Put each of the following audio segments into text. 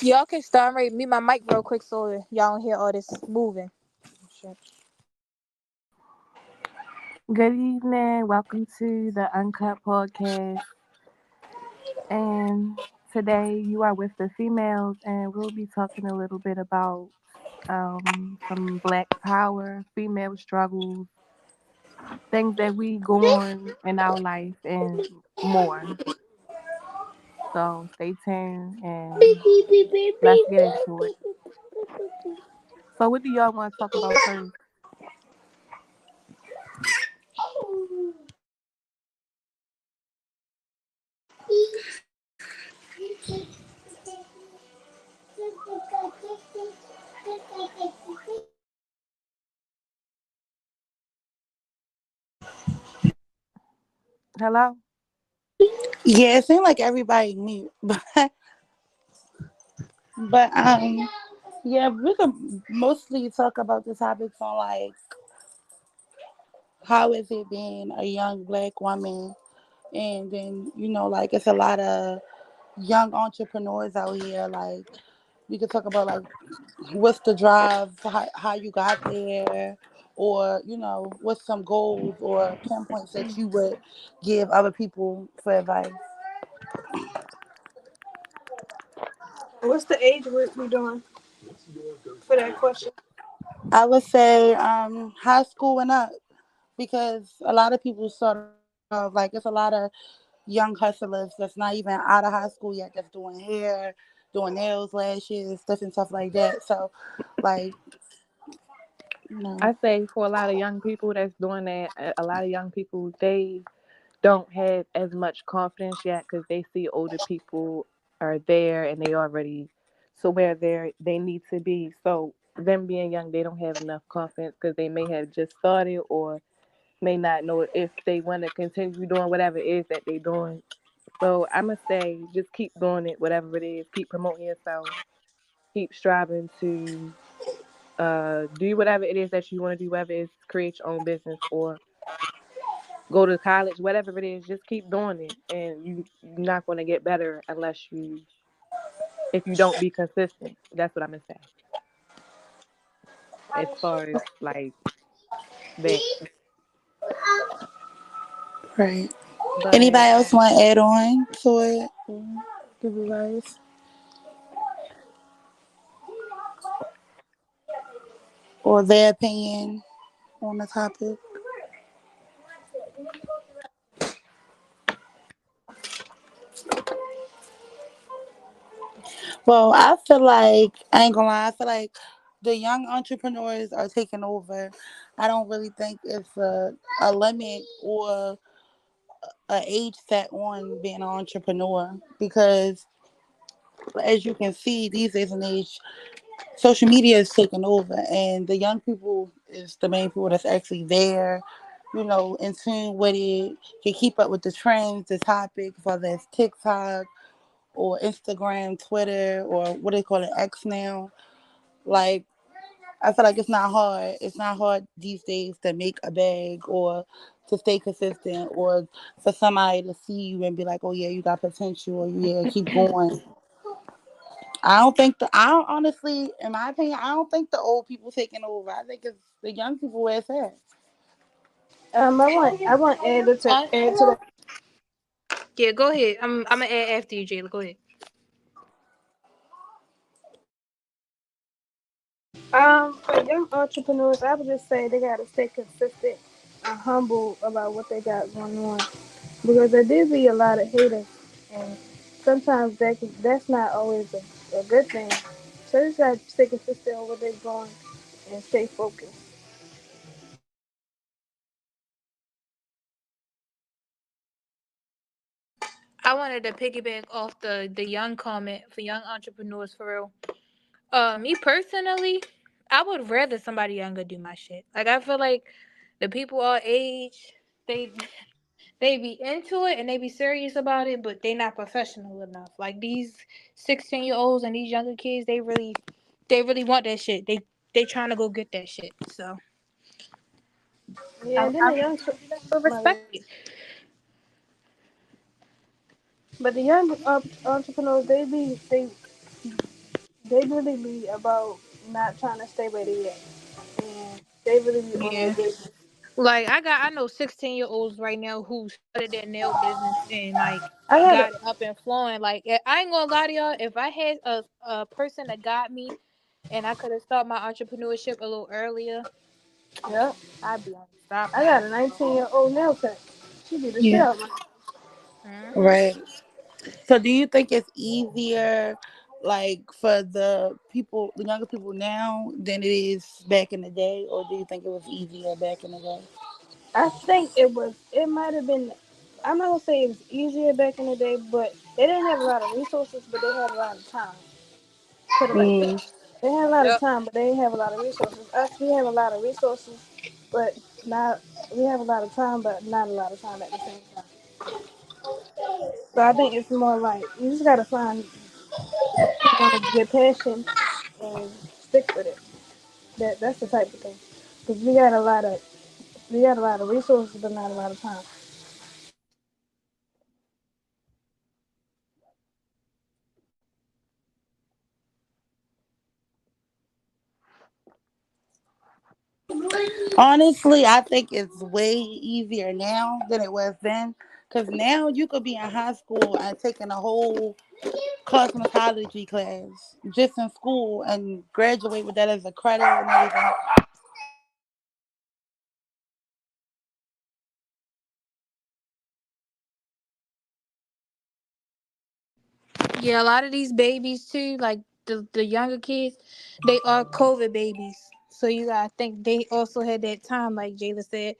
Y'all can start right. Mute my mic real quick so y'all don't hear all this moving. Shit. Good evening. Welcome to the Uncut Podcast. And today you are with the females, and we'll be talking a little bit about some Black power, female struggles, things that we go on in our life, and more. So stay tuned and let's get into it. So, what do y'all want to talk about first? Hello? Yeah, it seemed like everybody mute, but yeah, we could mostly talk about the topics on like how is it being a young Black woman, and then like it's a lot of young entrepreneurs out here. Like we could talk about like what's the drive, how you got there, or what's some goals or pinpoints that you would give other people for advice. What's the age group we doing for that question? I would say high school and up, because a lot of people start off like it's a lot of young hustlers that's not even out of high school yet, that's doing hair, doing nails, lashes, different stuff like that. So, like, you know, I say for a lot of young people that's doing that, a lot of young people, they don't have as much confidence yet because they see older people are there and they already so where they need to be. So them being young, they don't have enough confidence because they may have just started or may not know if they want to continue doing whatever it is that they're doing. So I'm gonna say just keep doing it, whatever it is. Keep promoting yourself. Keep striving to do whatever it is that you want to do, whether it's create your own business or go to college, whatever it is, just keep doing it, and you're not going to get better unless you if you don't be consistent. That's what I'm gonna say as far as like that. right. But Anybody else want to add on to it? Give advice or their opinion on the topic? Well, I feel like I ain't gonna lie. I feel like the young entrepreneurs are taking over. I don't really think it's a limit or a age set on being an entrepreneur, because as you can see these days and age, social media is taking over, and the young people is the main people that's actually there, in tune with it, can keep up with the trends, the topics, whether it's TikTok or Instagram, Twitter, or what they call it, X now. Like, I feel like it's not hard. It's not hard these days to make a bag or to stay consistent or for somebody to see you and be like, oh yeah, you got potential, or yeah, keep going. I don't honestly, in my opinion, I don't think the old people taking over. I think it's the young people where it's at. I want add to that. Yeah, go ahead. I'm gonna add after you, Jayla. Go ahead. For young entrepreneurs, I would just say they gotta stay consistent and humble about what they got going on, because there do be a lot of haters, and sometimes that's not always a good thing. So they just gotta stay consistent on what they're going and stay focused. I wanted to piggyback off the young comment for young entrepreneurs for real. Me personally, I would rather somebody younger do my shit. Like I feel like the people our age, they they be into it and they be serious about it, but they not professional enough. Like these 16-year-olds and these younger kids, they really want that shit. They trying to go get that shit. So Yeah, I and then I, the young, I my respect bad. it. But the young entrepreneurs, they really be about not trying to stay where they at, and they really be on their Yeah. business. Like I know 16-year-olds right now who started their nail business and like I had a got it up and flowing. Like I ain't gonna lie to y'all, if I had a person that got me and I could have started my entrepreneurship a little earlier, yeah, I'd be I got unstoppable. a So 19-year-old nail tech. She be the shit Yeah. out my. hmm Right. So do you think it's easier, like for the people, the younger people now, than it is back in the day, or do you think it was easier back in the day? I think it was. It might have been. I'm not gonna say it was easier back in the day, but they didn't have a lot of resources, but they had a lot of time. Put it like that. Mm. They had a lot of Yep. time, but they didn't have a lot of resources. Us, we have a lot of resources, but not. We have a lot of time, but not a lot of time at the same time. So I think it's more like you just gotta find your passion and stick with it. That's the type of thing. Because we got a lot of resources, but not a lot of time. Honestly, I think it's way easier now than it was then. Because now you could be in high school and taking a whole cosmetology class just in school and graduate with that as a credit and everything. Yeah, a lot of these babies too, like the younger kids, they are COVID babies. So you gotta think they also had that time, like Jayla said,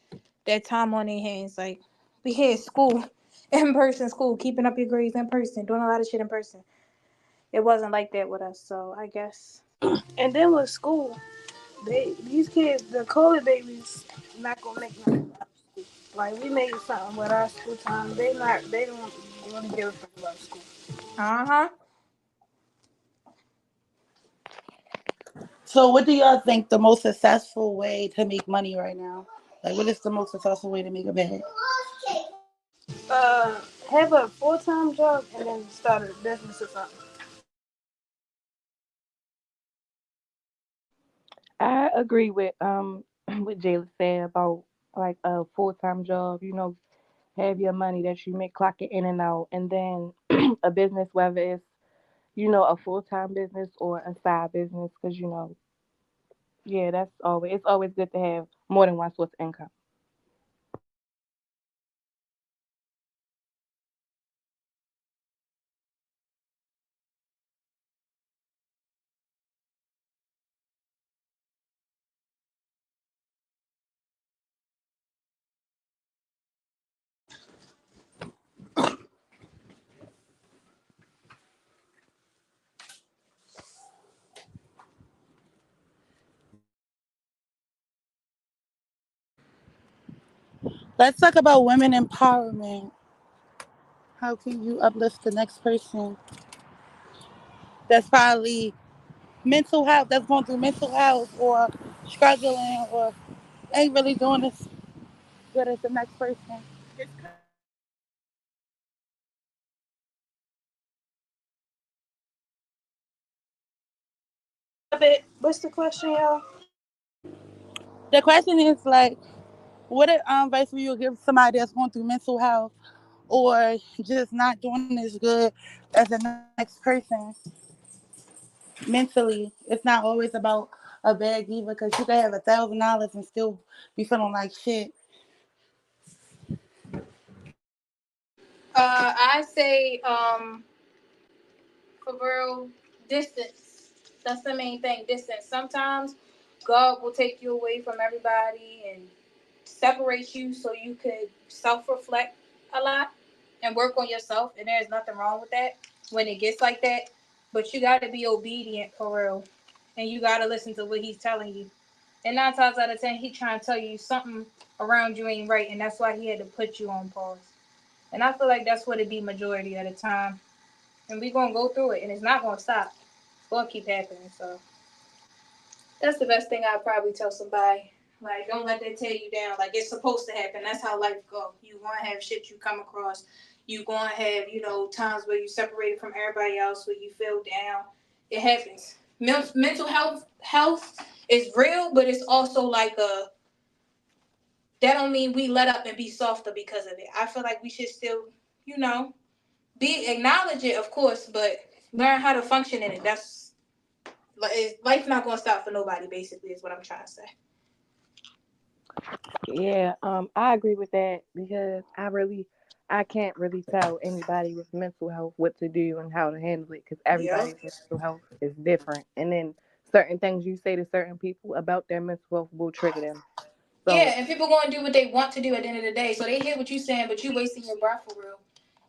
that time on their hands. Like we had school, in person school, keeping up your grades in person, doing a lot of shit in person. It wasn't like that with us, so I guess. And then with school, these kids, the COVID babies, not gonna make nothing out of school. Like we made something with our school time. They don't really give a fuck about school. Uh huh. So, what do y'all think the most successful way to make money right now? Like, what is the most successful way to make a bag? Have a full time job and then start a business or something. I agree with what Jayla said about like a full time job. Have your money that you make clock it in and out, and then a business, whether it's a full time business or a side business, because yeah, it's always good to have more than one source of income. Let's talk about women empowerment. How can you uplift the next person that's probably mental health, that's going through mental health or struggling or ain't really doing as good as the next person? What's the question, y'all? The question is like, what advice would you give somebody that's going through mental health or just not doing as good as the next person mentally? It's not always about a bag either because you can have $1,000 and still be feeling like shit. I say for real, distance. That's the main thing. Distance. Sometimes God will take you away from everybody and separate you so you could self reflect a lot and work on yourself. And there's nothing wrong with that when it gets like that. But you got to be obedient for real. And you got to listen to what he's telling you. And 9 times out of 10, he trying to tell you something around you ain't right. And that's why he had to put you on pause. And I feel like that's what it be majority of the time. And we going to go through it. And it's not going to stop. It's going to keep happening. So that's the best thing I'd probably tell somebody. Like, don't let that tear you down. Like, it's supposed to happen. That's how life go. You gonna have shit you come across. You gonna have, times where you separated from everybody else, where you feel down. It happens. Mental health is real, but it's also like a that don't mean we let up and be softer because of it. I feel like we should still, you know, be acknowledge it, of course, but learn how to function in it. That's life not gonna stop for nobody. Basically, is what I'm trying to say. Yeah, I agree with that because I can't really tell anybody with mental health what to do and how to handle it because Yep. everybody's mental health is different. And then certain things you say to certain people about their mental health will trigger them. Yeah, So, and people gonna do what they want to do at the end of the day. So they hear what you saying, but you wasting your breath for real.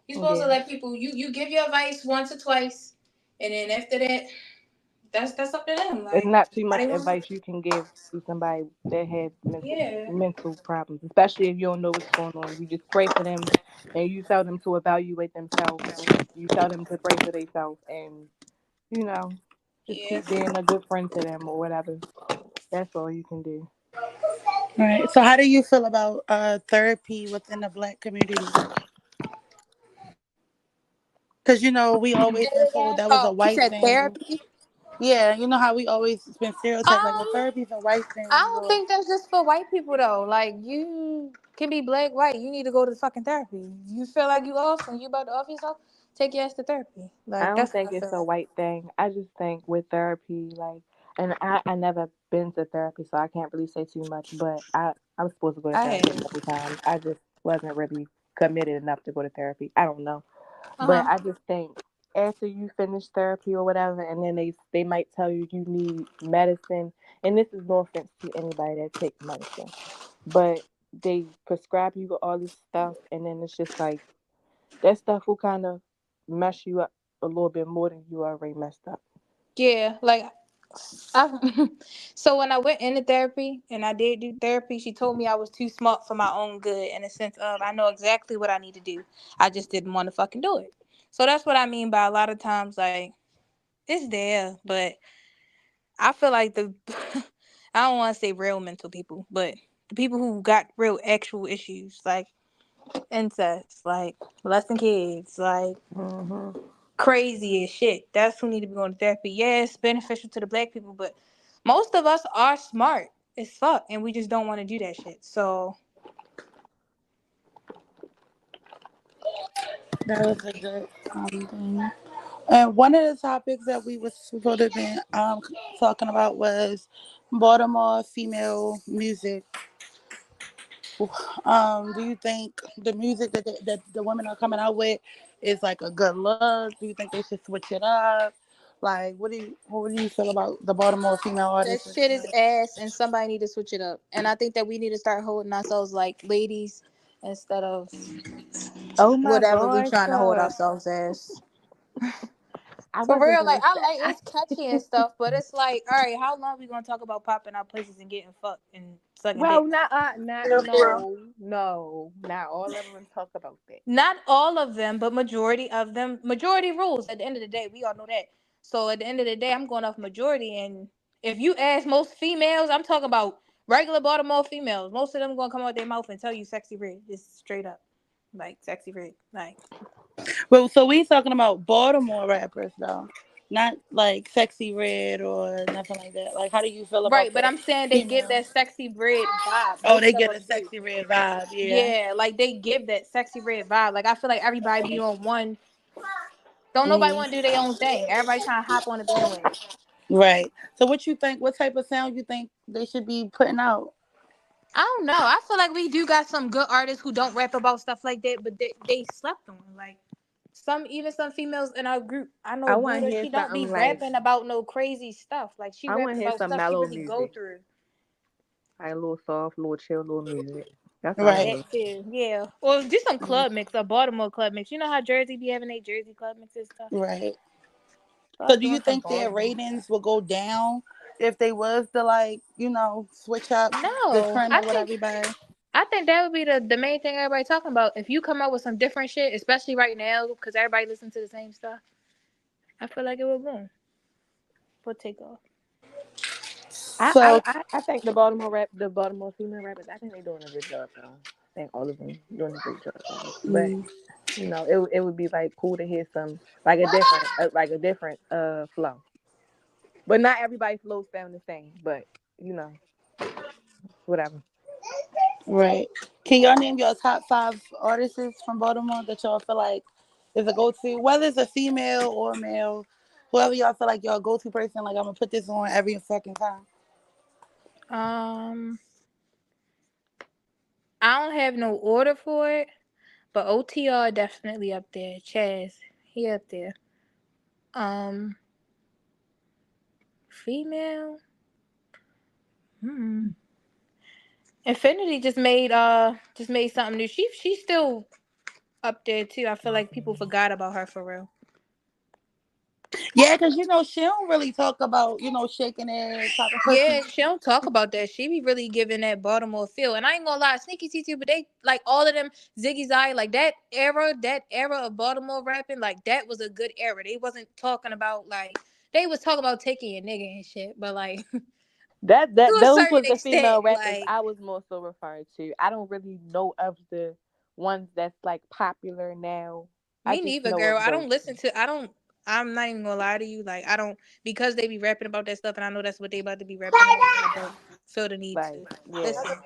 You supposed to yeah, let people you give your advice once or twice, and then after that, that's up to them. it's Like not too how much they want. advice you can give to somebody that has Yeah. mental problems, especially if you don't know what's going on. You just pray for them and you tell them to evaluate themselves and you tell them to pray for themselves and you know, just Yeah. keep being a good friend to them or whatever. That's all you can do. Right. So, how do you feel about therapy within the Black community? Because we always been told that was a Oh, you white said thing. therapy? Yeah, you know how we always been stereotyped like, well, Um, therapy's a white I thing, don't or think that's just for white people though. Like you can be black, white. You need to go to fucking therapy. You feel like you off and you about to off yourself, take your ass to therapy. I Like don't that's what think I it's feel a like. white thing. I just think with therapy, like, and I never been to therapy, so I can't really say too much. But I'm supposed to go to I therapy a have. couple times. I just wasn't really committed enough to go to therapy. I don't know, Uh but huh. I just think after you finish therapy or whatever, and then they might tell you you need medicine, and this is no offense to anybody that takes medicine, but they prescribe you with all this stuff, and then it's just like that stuff will kind of mess you up a little bit more than you already messed up. Yeah, like I. So when I went into therapy and I did do therapy, she told me I was too smart for my own good in the sense of I know exactly what I need to do. I just didn't want to fucking do it. So that's what I mean by a lot of times like it's there, but I feel like the I don't want to say real mental people, but the people who got real actual issues like incest, like molesting kids, like Hmm. crazy as shit. That's who need to be going to therapy. Yeah, it's beneficial to the black people, but most of us are smart as fuck, and we just don't want to do that shit. So that was a good thing. And one of the topics that we was supposed to have been talking about was Baltimore female music. Do you think the music that the women are coming out with is like a good look? Do you think they should switch it up? Like, what do you feel about the Baltimore female that artists? shit is ass, and somebody need to switch it up. And I think that we need to start holding ourselves like ladies instead of Oh my whatever we gosh, trying to hold ourselves as. I For wasn't real, like gonna I say. like it's catchy and stuff, but it's like, all right, how long we gonna talk about popping out pussies and getting fucked and sucking Well, dick? Like, not Yeah, for real. no, no, not all of them talk about that. not all of them, but majority of them. Majority rules. At the end of the day, we all know that. So at the end of the day, I'm going off majority. And if you ask most females, I'm talking about regular Baltimore females. Most of them gonna come out their mouth and tell you sexy red, just straight up, like sexy red, like. Well, so we talking about Baltimore rappers though, not like Sexy Red or nothing like that. Like, how do you feel about Right, but the I'm saying they give female? that sexy red vibe. Oh, Most they of get a them do. Sexy Red vibe. Yeah. Yeah, like they give that sexy red vibe. Like I feel like everybody be on one. Don't nobody Hmm. want to do their own thing. Everybody trying to hop on the bandwagon. Right. So, what you think? What type of sound you think they should be putting out? I don't know. I feel like we do got some good artists who don't rap about stuff like that, but they slept on. Like some females in our group. I know I want to Buddha. hear She don't be something like rapping about no crazy stuff. Like she I want rapping to hear about some stuff she mellow really go music, through. like a little soft, little chill, little music. That's what I want to Right. hear. That too, yeah. Or just some club mix, a Baltimore club mix. You know how Jersey be having a Jersey club mix and stuff. Right. So, Start do doing you some think their Baltimore. ratings will go down if they was to like switch up the No, trend of what everybody? I think that would be the main thing everybody talking about. If you come up with some different shit, especially right now, because everybody listen to the same stuff, I feel like it will boom. Will take off. So, I think the Baltimore female rappers, I think they're doing a good job though. I think all of them doing a great job on it. But mm, it would be like cool to hear some like a different flow. But not everybody flows sound the same. But you know, whatever. Right. Can y'all name your top five artists from Baltimore that y'all feel like is a go to, whether it's a female or a male, whoever y'all feel like y'all go to person, like I'm gonna put this on every fucking time. Um, I don't have no order for it, but OTR definitely up there. Chaz, he up there. Um, female. Hmm. Infinity just made something new. She's still up there too. I feel like people forgot about her for real. Yeah, because she don't really talk about shaking ass type of Yeah, person. she don't talk about that. She be really giving that Baltimore feel. And I ain't gonna lie, Sneaky T too, but they like all of them Ziggy Zai, like that era of Baltimore rapping, like that was a good era. They wasn't talking about like they was talking about taking your nigga and shit, but like to That a those certain was the extent, female rappers like I was more so referring to. I don't really know of the ones that's like popular now. I me just neither, know girl. of I those don't two. listen to I don't I'm not even gonna lie to you. Like I don't because they be rapping about that stuff and I know that's what they about to be rapping about. I don't feel the need Like to yeah, listen.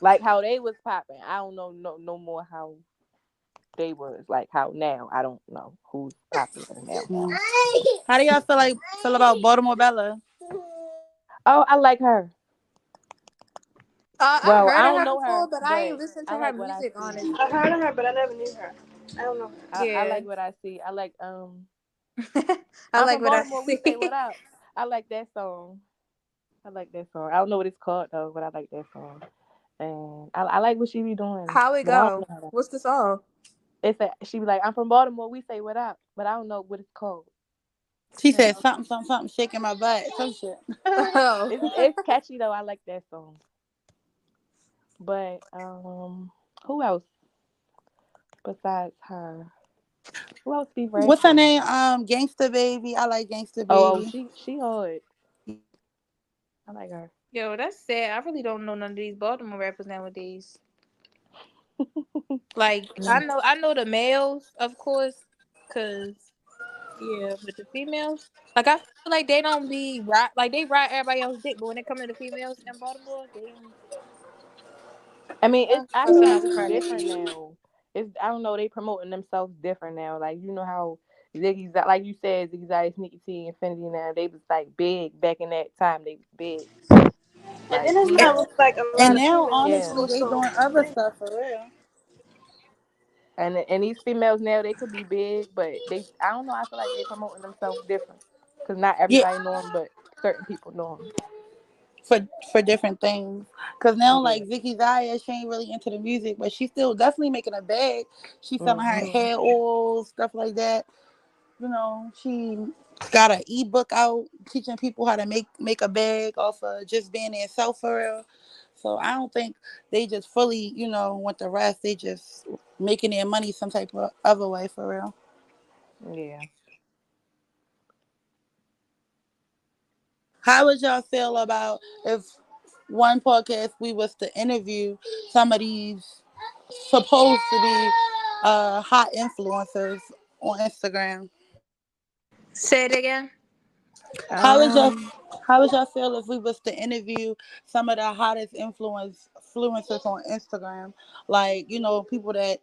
like how they was popping. I don't know no more how they was like how now. I don't know who's popular now. Mm. How do y'all feel about Baltimore Bella? Oh, I like her. I Well, I heard of don't her know her, before, but I ain't but listened I to her like what I music see. honestly. I heard of her, but I never knew her. I don't know her. I Yeah. like what I see. I like I I'm like from what I Baltimore. We say what see. up. I like that song. I like that song. I don't know what it's called though, but I like that song. And I like what she be doing, How it but I don't go? know how to. What's the song? It's a, she be like, I'm from Baltimore. We say what up, but I don't know what it's called. She Yeah, said something, something, something, shaking my butt, some shit. Oh. it's catchy though. I like that song. But who else besides her? Who else be What's her rapping? name? Gangsta Baby. I like Gangsta Oh, Baby. she hard. I like her. Yo, that's sad. I really don't know none of these Baltimore rappers nowadays. Like I know the males, of course, cause yeah, but the females, like I feel like they don't be right. Like they ride everybody else's dick, but when it comes to the females in Baltimore, they don't. I mean, I it's I must feel not like it's surprised. different now. It's I don't know, they promoting themselves different now. Like you know how Ziggy's like you said, Ziggy's out Sneaky T, Infinity now, they was like big back in that time, they was big. And Like then it's he not really like a lot And of now, females yeah. honestly, more they so doing other men. stuff for real. And these females now they could be big, but they I don't know, I feel like they promoting themselves different. Cause not Yeah, everybody know them, but certain people know for different things. Cause them. now, Yeah. like Vicky Zaya, she ain't really into the music, but she's still definitely making a bag. She's selling her Hmm. hair oils, stuff like that. She got an ebook out teaching people how to make a bag off of just being their self for real. So I don't think they just fully, want the rest. They just making their money some type of other way for real. Yeah. How would y'all feel about if one podcast we was to interview some of these supposed to be hot influencers on Instagram? Say it again. How would y'all Um how would y'all feel if we was to interview some of the hottest influencers on Instagram? Like, people that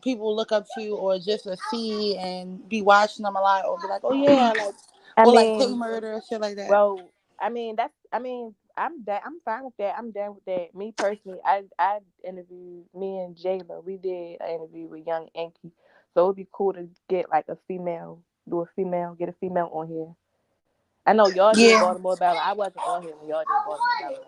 people look up to or just to see and be watching them a lot or be like, oh yeah, like I or like K mean, Murder, shit like that. well, I mean, I'm fine with that. I'm down with that. Me personally, I interviewed me and Jayla. We did an interview with Young Enki. So it'd be cool to get like a female, get a female on here. I know y'all did Yeah, Baltimore Battle. I wasn't on here when y'all did Baltimore Battle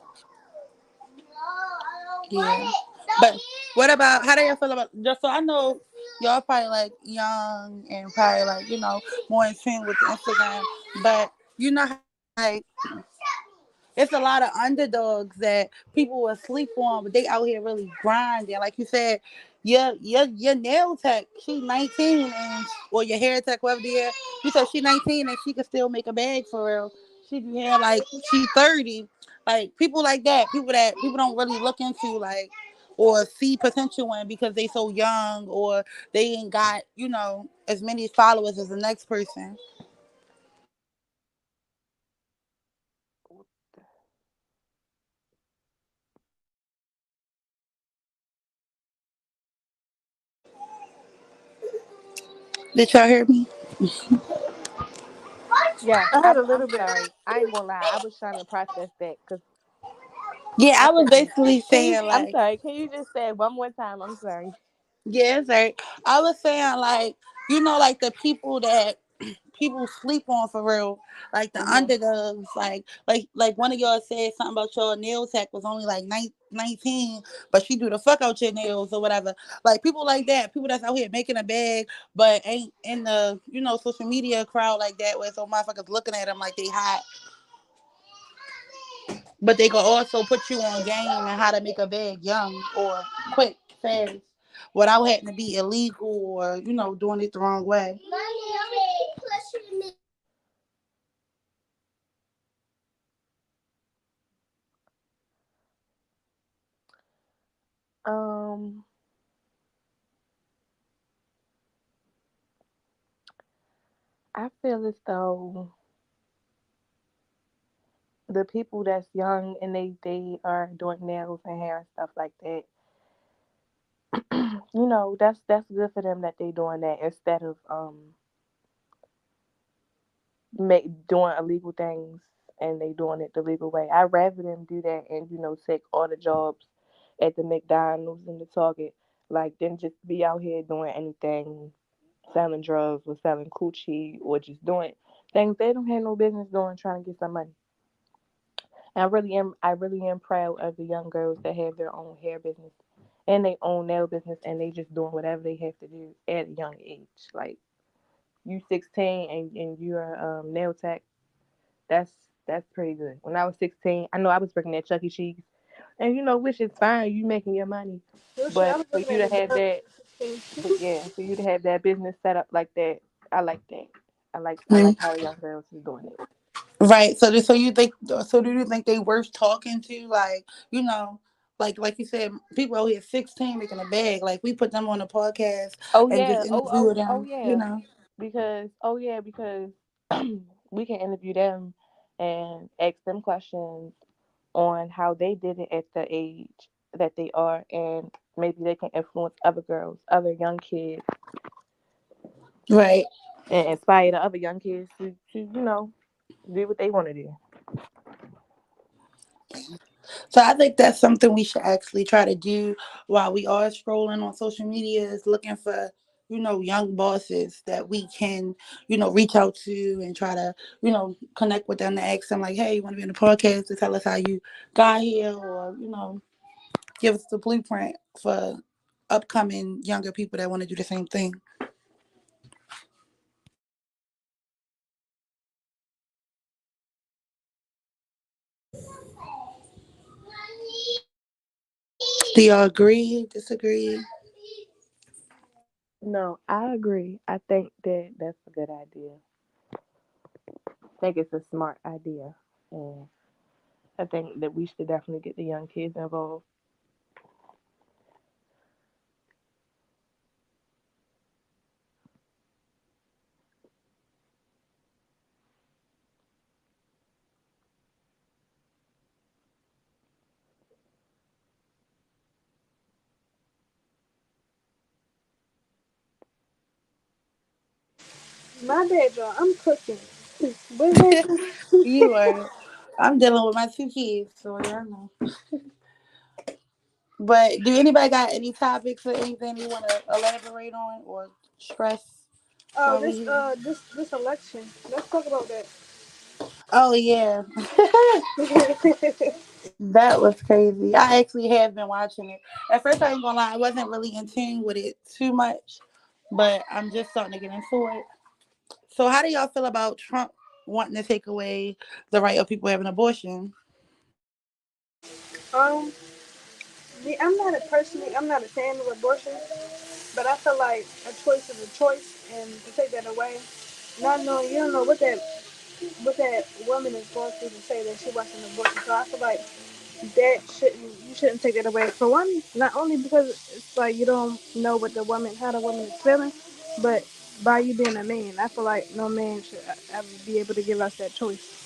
yeah. But what about how do y'all feel about just so I know y'all probably like young and probably like, more in tune with the Instagram. But you know how like it's a lot of underdogs that people will sleep on, but they out here really grinding. Like you said, your nail tech, she 19 and or your hair tech, whatever the hair. You said she 19 and she can still make a bag for real. She do hair like she 30. Like people like that, people that people don't really look into like or see potential in because they so young or they ain't got, as many followers as the next person. Did y'all hear me? Yes, I heard a I'm little bit. sorry. I ain't gonna lie. I was trying to process that because Yeah, I I was couldn't. basically Can you? saying I'm like, sorry. Can you just say it one more time? I'm sorry. yeah, sir. I was saying like, like the people that people sleep on for real, like the Mhm. underdogs, like one of y'all said something about your nail tech was only like 19, but she do the fuck out your nails or whatever. Like people like that, people that's out here making a bag, but ain't in the social media crowd like that, where so motherfuckers looking at them like they hot, but they can also put you on game and how to make a bag young or quick, fast, without having to be illegal or doing it the wrong way. Um, I feel as though the people that's young and they are doing nails and hair and stuff like that, that's good for them that they doing that instead of doing illegal things and they doing it the legal way. I'd rather them do that and take all the jobs at the McDonald's and the Target, like than just be out here doing anything, selling drugs or selling coochie or just doing things they don't have no business doing, trying to get some money. And I really am proud of the young girls that have their own hair business and they own nail business and they just doing whatever they have to do at a young age. Like you 16 and you're nail tech. That's that's pretty good. When I was 16, I know I was working at Chuck E. Cheese, and which is fine. You making your money, Real shit, I but was for looking you at to have McDonald's that, at 16. but yeah, for you to have that business set up like that, I like that. I like Mm. how the young girls is doing it. Right. So do you think they worth talking to? Like, like you said, people out here 16 making a bag. Like we put them on a podcast Oh and just yeah, interview oh them. yeah, because we can interview them and ask them questions on how they did it at the age that they are, and maybe they can influence other girls, other young kids, Right. and inspire the other young kids to do what they want to do. So I think that's something we should actually try to do while we are scrolling on social media is looking for, young bosses that we can, reach out to and try to, connect with them to ask them like, hey, you want to be on the podcast to tell us how you got here or, give us the blueprint for upcoming younger people that want to do the same thing. Do y'all agree? Disagree? No, I agree. I think that that's a good idea. I think it's a smart idea, and I think that we should definitely get the young kids involved. My bad, y'all. I'm cooking. What is that? You are. I'm dealing with my two kids, so yeah, I know. But do anybody got any topics or anything they want to elaborate on or stress Oh, while we this here? this election. Let's talk about that. Oh yeah, that was crazy. I actually have been watching it. At first, I ain't gonna lie, I wasn't really in tune with it too much, but I'm just starting to get into it. So, how do y'all feel about Trump wanting to take away the right of people having abortion? um, I'm not a fan of abortion, but I feel like a choice is a choice, and to take that away, not knowing you don't know what that woman is going through to say that she wants an abortion. So I feel like that you shouldn't take that away. For one, not only because it's like you don't know what the woman how the woman is feeling, but by you being a man, I feel like no man should ever be able to give us that choice.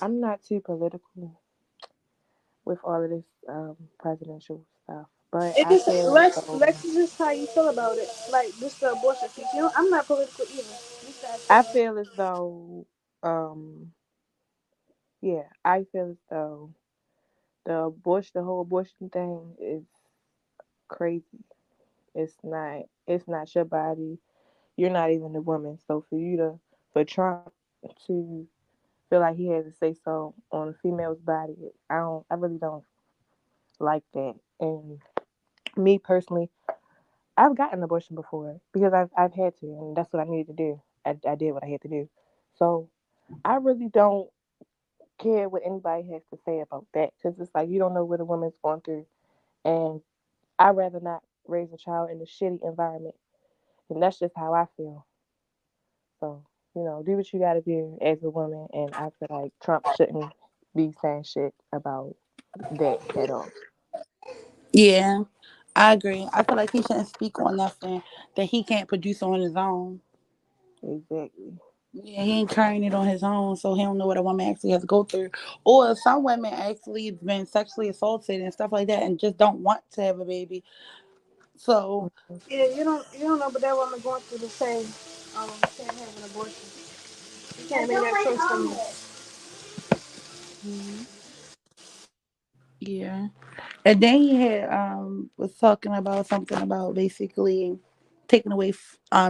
I'm not too political with all of this presidential stuff, but It I just feel as Lex. though Lex is just how you feel about it. Like just the abortion piece. You know, I'm not political either. Just that I feel. feel as though um yeah, I feel as though the whole abortion thing is crazy. It's not your body. You're not even a woman. So for Trump to feel like he has to say so on a female's body, I really don't like that. And me personally, I've gotten an abortion before because I've had to, and that's what I needed to do. I did what I had to do. So I really don't care what anybody has to say about that because it's like you don't know what a woman's going through, and I'd rather not raise a child in a shitty environment, and that's just how I feel. So do what you got to do as a woman, and I feel like Trump shouldn't be saying shit about that at all. Yeah, I agree. I feel like he shouldn't speak on nothing that he can't produce on his own. Exactly. Yeah, he ain't carrying it on his own, so he don't know what a woman actually has to go through. Or some women actually been sexually assaulted and stuff like that, and just don't want to have a baby. So Yeah, you don't know, but that woman going through the same. Can't have an abortion. You can't make that choice for me. Mhm. yeah, and then he had was talking about something about basically taking away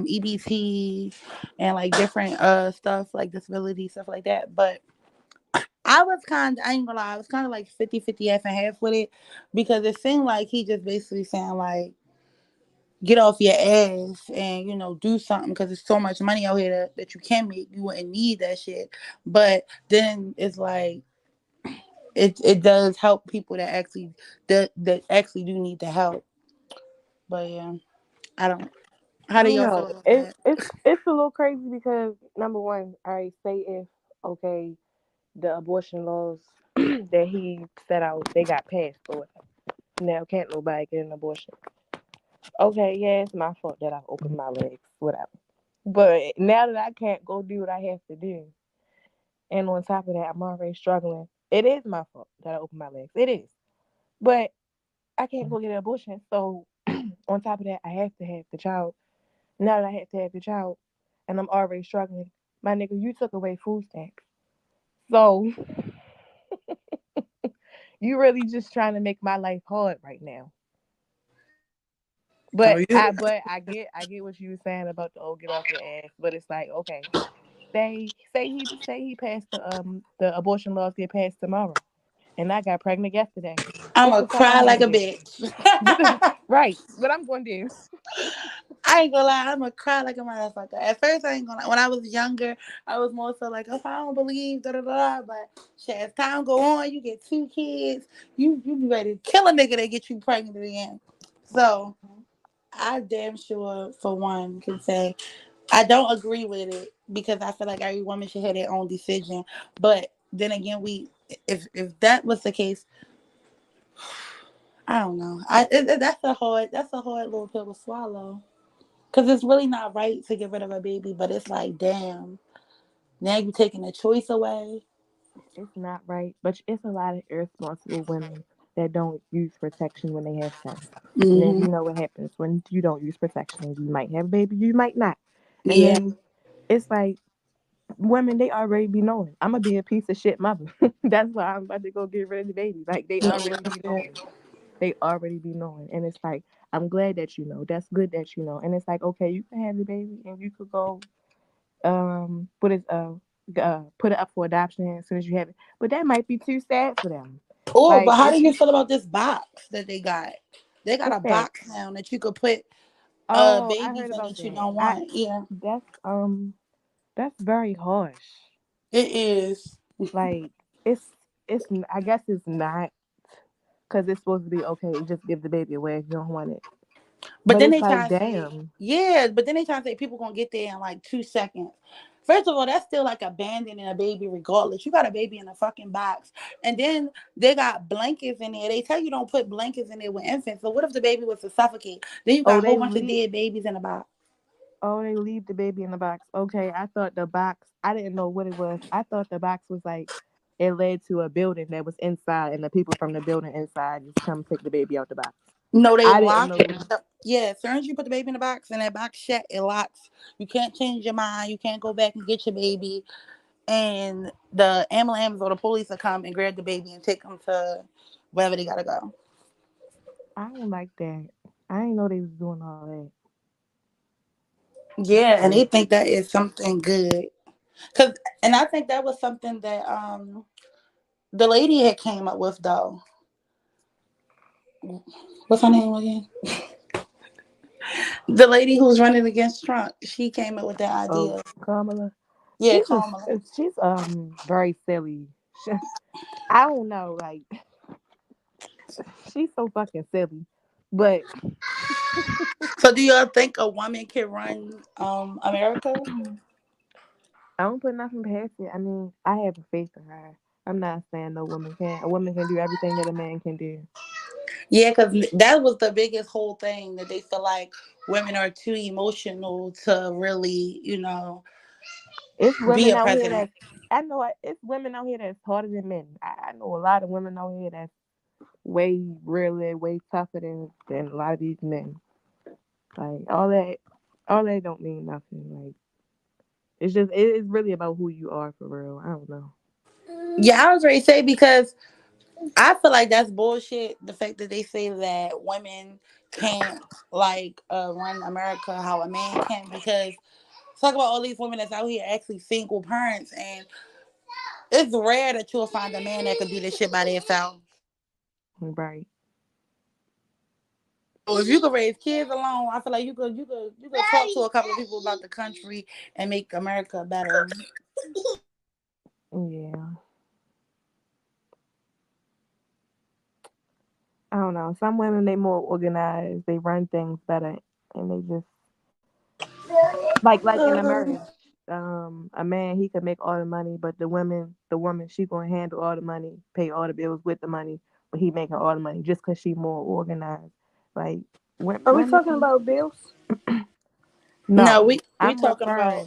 EBT and like different stuff like disability stuff like that. But I ain't gonna lie, I was kind of like 50-50, half and half with it because it seemed like he just basically saying like get off your ass and do something because there's so much money out here that you can make. You wouldn't need that shit. But then it's like it does help people that actually do need the help. But yeah, I don't. I How do don't y'all know. feel about It's that? it's it's a little crazy because number one, all right, say if okay, the abortion laws that he set out they got passed or whatever. Now can't nobody get an abortion. Okay, yeah, it's my fault that I opened my legs, whatever. But now that I can't go do what I have to do, and on top of that, I'm already struggling. It is my fault that I opened my legs. It is. But I can't go get an abortion. So on top of that, I have to have the child. Now that I have to have the child, and I'm already struggling, my nigga, you took away food stamps. So you really just trying to make my life hard right now. Oh, But you. I get what you were saying about the get off your ass. But it's like okay, say he passed the abortion laws get passed tomorrow, and I got pregnant yesterday. I'm What gonna the fuck I'm cry like gonna a do? bitch. Right, what I'm gonna do? I ain't gonna lie, I'm gonna cry like a motherfucker. At first, I ain't gonna lie. When I was younger, I was more so like, if I don't believe, da da da. But shit, as time go on, you get two kids, you be ready to kill a nigga that get you pregnant again. So I damn sure, for one, can say I don't agree with it because I feel like every woman should have their own decision. But then again, if that was the case, I don't know. That's a hard little pill to swallow. Cause it's really not right to get rid of a baby, but it's like, damn, now you taking a choice away. It's not right, but it's a lot of irresponsible women that don't use protection when they have sex. And then Hmm. you know what happens when you don't use protection. You might have a baby, you might not. And Yeah. then it's like women, they already be knowing. I'm gonna be a piece of shit mother. That's why I'm about to go get rid of the baby. Like they already be knowing. They already be knowing. And it's like, I'm glad that you know. That's good that you know. And it's like, okay, you can have the baby and you could go put it up for adoption as soon as you have it. But that might be too sad for them. Oh, Like but how if do you you feel about this box that they got? They got what's a that? box now that you could put Oh, I babies heard in about that you that. don't I want. Yeah, that's very harsh. it is. Like it's I guess it's not because it's supposed to be okay. Just give the baby away if you don't want it. But But then it's they like, try to say, damn. yeah, but then they try to say people gonna get there in like 2 seconds. First of all, that's still like abandoning a baby regardless. You got a baby in a fucking box. And then they got blankets in there. They tell you don't put blankets in there with infants. So what if the baby was to suffocate? Then you got Oh, a whole they bunch of leave. dead babies in the box. Oh, they leave the baby in the box. Okay, I thought the box. I didn't know what it was. I thought the box was like it led to a building that was inside, and the people from the building inside just come take the baby out the box. No, they I didn't lock know. it up. Yeah, as soon as you put the baby in the box and that box shut, it locks. You can't change your mind. You can't go back and get your baby. And the ambulance or the police will come and grab the baby and take them to wherever they gotta go. I don't like that. I didn't know they was doing all that. Yeah, and Like, they think that is something good. Cause, and I think that was something that the lady had came up with though. What's her name again? The lady who's running against Trump. She came up with that oh, idea. Kamala, Yeah, Kamala. she's very silly. She, I don't know, like she's so fucking silly. But So do y'all think a woman can run America? I don't put nothing past it. I mean, I have a faith in her. I'm not saying no woman can. A woman can do everything that a man can do. Yeah, because that was the biggest whole thing that they feel like women are too emotional to really, It's be women a out here president. that's I know it's women out here that's harder than men. I know a lot of women out here that's way really way tougher than a lot of these men. Like all that don't mean nothing. Like it's just it's really about who you are for real. I don't know. Yeah, I was ready to say because I feel like that's bullshit. The fact that they say that women can't run America how a man can because talk about all these women that's out here actually single parents and it's rare that you'll find a man that could do this shit by themselves. Right. So if you could raise kids alone, I feel like you could talk to a couple of people about the country and make America better. Yeah. I don't know. Some women they more organized. They run things better, and they just like in America. A man he could make all the money, but the woman she gonna handle all the money, pay all the bills with the money, but he making all the money just cause she more organized. Like Are we women, talking about bills? No, no, we talking about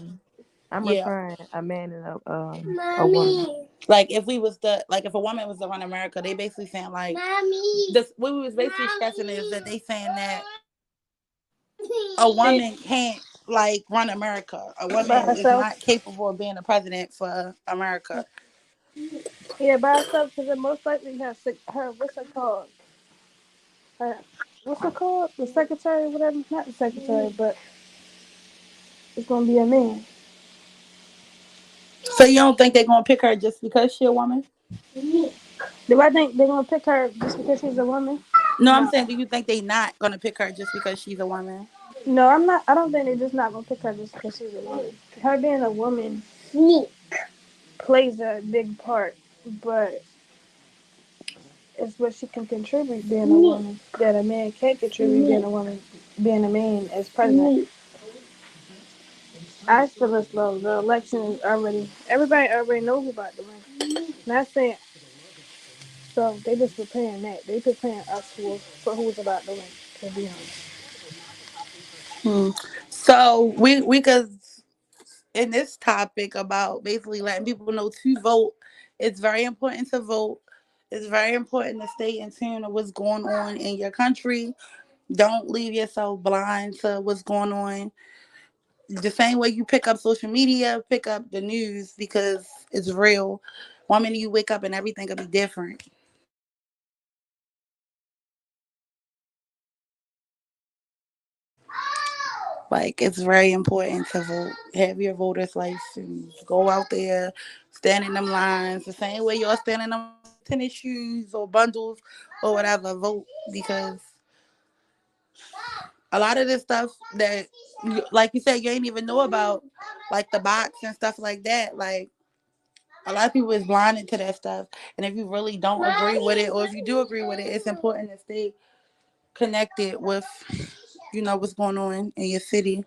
I'm yeah. referring a man and a woman. Like if a woman was to run America, they basically saying like this. What we was basically stressing is that they saying that a And woman can't run America. A by woman is herself? not capable of being a president for America. Yeah, by herself because it most likely her what's it called? Her, what's it called? The secretary, whatever. Not the secretary, but it's gonna be a man. So you don't think they're gonna pick her just because she a woman? Do I think they're gonna pick her just because she's a woman? No, I'm No. saying, do you think they not gonna pick her just because she's a woman? No, I'm not. I don't think they're just not gonna pick her just because she's a woman. Her being a woman plays a big part, but it's what she can contribute being a woman that a man can't contribute being a woman, being a man as president. I feel as though the election is already everybody already knows about the win. Not saying so they just preparing that. They preparing us for who's about to win. To be honest, Hmm. So we could in this topic about basically letting people know to vote. It's very important to vote. It's very important to stay in tune of what's going on in your country. Don't leave yourself blind to what's going on. The same way you pick up social media, pick up the news because it's real. One minute you wake up and everything could be different. Like it's very important to vote. Have your voter's license. Go out there, stand in them lines. The same way y'all stand in them lines for tennis shoes or bundles or whatever. Vote because a lot of this stuff that, like you said, you ain't even know about, like the box and stuff like that. Like a lot of people is blinded to that stuff. And if you really don't agree with it, or if you do agree with it, it's important to stay connected with, what's going on in your city.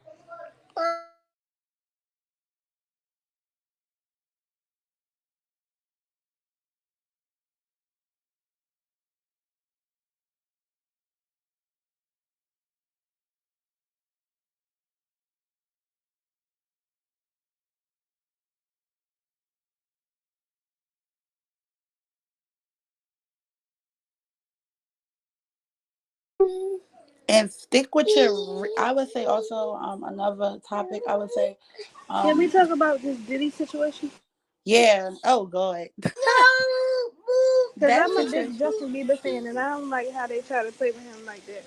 And stick with your. I would say also another topic. I would say, Can we um, talk about this Diddy situation? yeah. Oh God. Because That I'm a big situation. Justin Bieber fan, and I don't like how they try to play with him like that.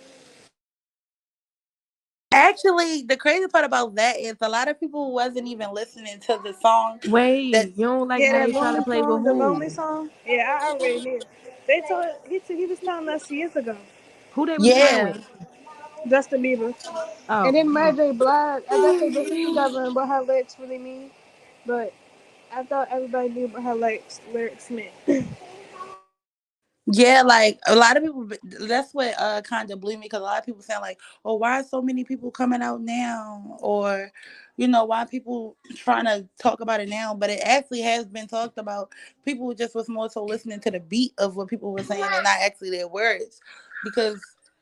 Actually, the crazy part about that is a lot of people wasn't even listening to the song. That Wait, you don't like Yeah, how that they try to lonely play with song, the lonely who? song. Yeah, I already knew. They told he was telling us years ago. Who they was playing yeah, with? Justin Bieber. And Oh, then Mary oh. J. Blige, I guess they listened together and what her lyrics really mean. But I thought everybody knew what her lyrics meant. yeah. Like a lot of people. That's what kind of blew me because a lot of people saying like, "Oh, why are so many people coming out now?" Or, why people trying to talk about it now? But it actually has been talked about. People just was more so listening to the beat of what people were saying and not actually their words, because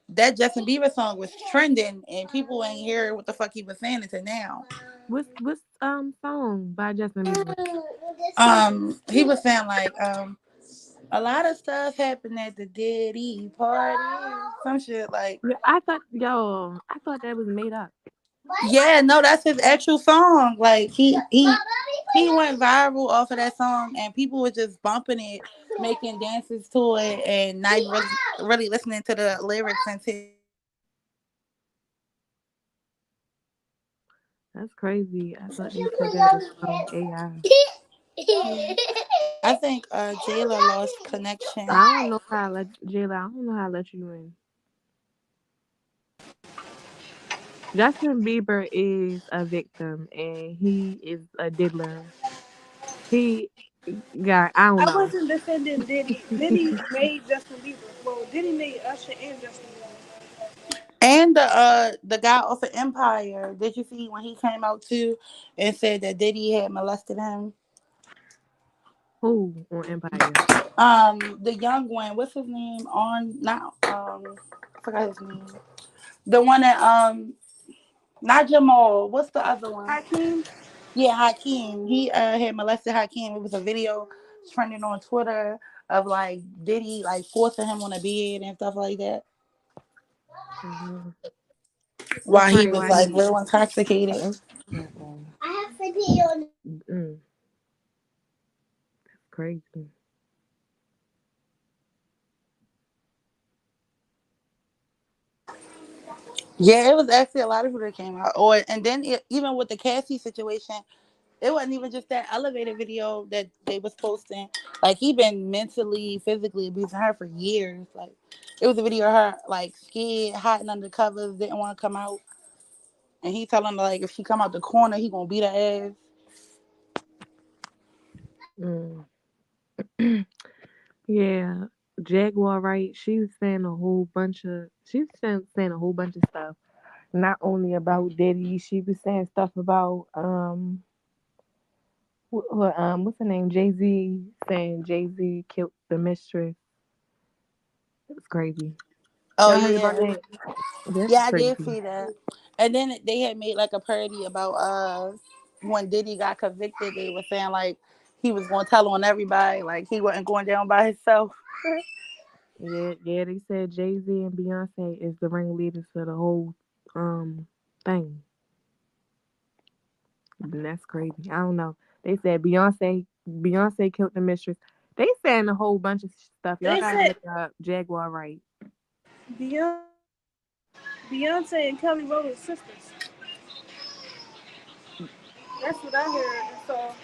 that Justin Bieber song was trending and people ain't hear what the fuck he was saying until now. What's song by Justin Bieber? He was saying like a lot of stuff happened at the Diddy party, some shit like. Yeah, I thought that was made up. Yeah, no, that's his actual song. Like he went viral off of that song, and people were just bumping it, making dances to it, and not even really listening to the lyrics until That's crazy. I thought they said that was AI. I think Jayla lost connection. I don't know how I let Jayla. I don't know how I let you in. Justin Bieber is a victim and he is a diddler. He got I don't I know. wasn't defending Diddy. Diddy made Justin Bieber. Well, Diddy made Usher and Justin Bieber. And the guy off of Empire, did you see when he came out too and said that Diddy had molested him? Who on Empire? The young one, what's his name? On not I forgot his name. The one that not Jamal. What's the other one? Hakeem, Yeah, Hakeem. He had molested Hakeem. It was a video trending on Twitter of like Diddy like forcing him on a bed and stuff like that Mhm. That's while he probably was why like he. real intoxicated. Uh-uh. Mm, crazy. Yeah, it was actually a lot of people that came out. Or and then even with the Cassie situation, it wasn't even just that elevator video that they was posting. Like he been mentally, physically abusing her for years. Like it was a video of her like scared, hiding under covers, didn't want to come out, and he telling her like if she come out the corner, he gonna beat her ass. Mm. Yeah, Jaguar, right? She was saying a whole bunch of. She was saying a whole bunch of stuff. Not only about Diddy, she was saying stuff about what's her name? Jay Z, saying Jay Z killed the mistress. It was crazy. Oh Y'all heard about yeah, that? That's yeah, I did crazy. see that. And then they had made like a parody about when Diddy got convicted. They were saying like he was gonna tell on everybody, like he wasn't going down by himself. Yeah, yeah. They said Jay Z and Beyonce is the ringleaders for the whole thing. And that's crazy. I don't know. They said Beyonce killed the mistress. They saying a whole bunch of stuff. Y'all they gotta said look up Jaguar, right? Beyonce and Kelly Rowland's sisters. That's what I heard. And so,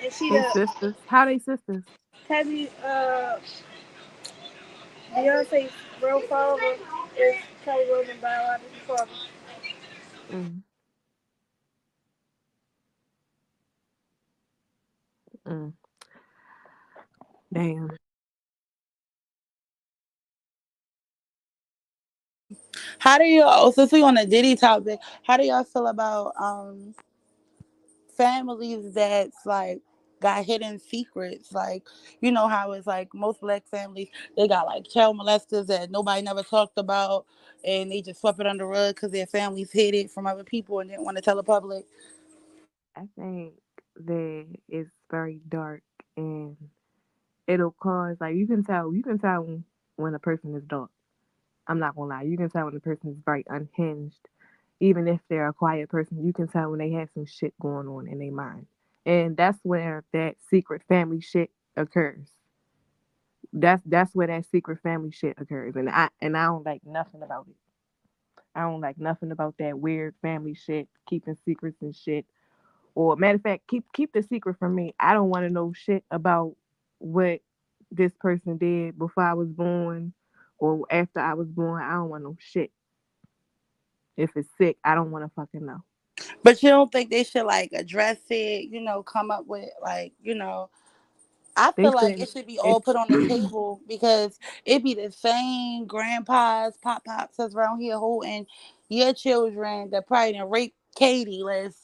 and she They the sisters. How they sisters? Kelly, Beyonce's real father is Kelly Rowland's biological father. Mm, mm, damn. How do you? Oh, since we on the Diddy topic, how do y'all feel about families that's like got hidden secrets? Like you know how it's like most black families they got like child molesters that nobody never talked about, and they just swept it under the rug because their families hid it from other people and didn't want to tell the public. I think that it's very dark and it'll cause like you can tell when a person is dark. I'm not gonna lie. You can tell when the person is very unhinged. Even if they're a quiet person, you can tell when they have some shit going on in their mind. And that's where that secret family shit occurs. That's where that secret family shit occurs. And I don't like nothing about it. I don't like nothing about that weird family shit, keeping secrets and shit. Or matter of fact, keep the secret from me. I don't want to know shit about what this person did before I was born or after I was born. I don't want no shit. If it's sick, I don't want to fucking know. But you don't think they should like address it, come up with like, I They feel like said it should be if all put on the table because it be the same grandpas, pops that's around here holding your children that probably done raped Katie last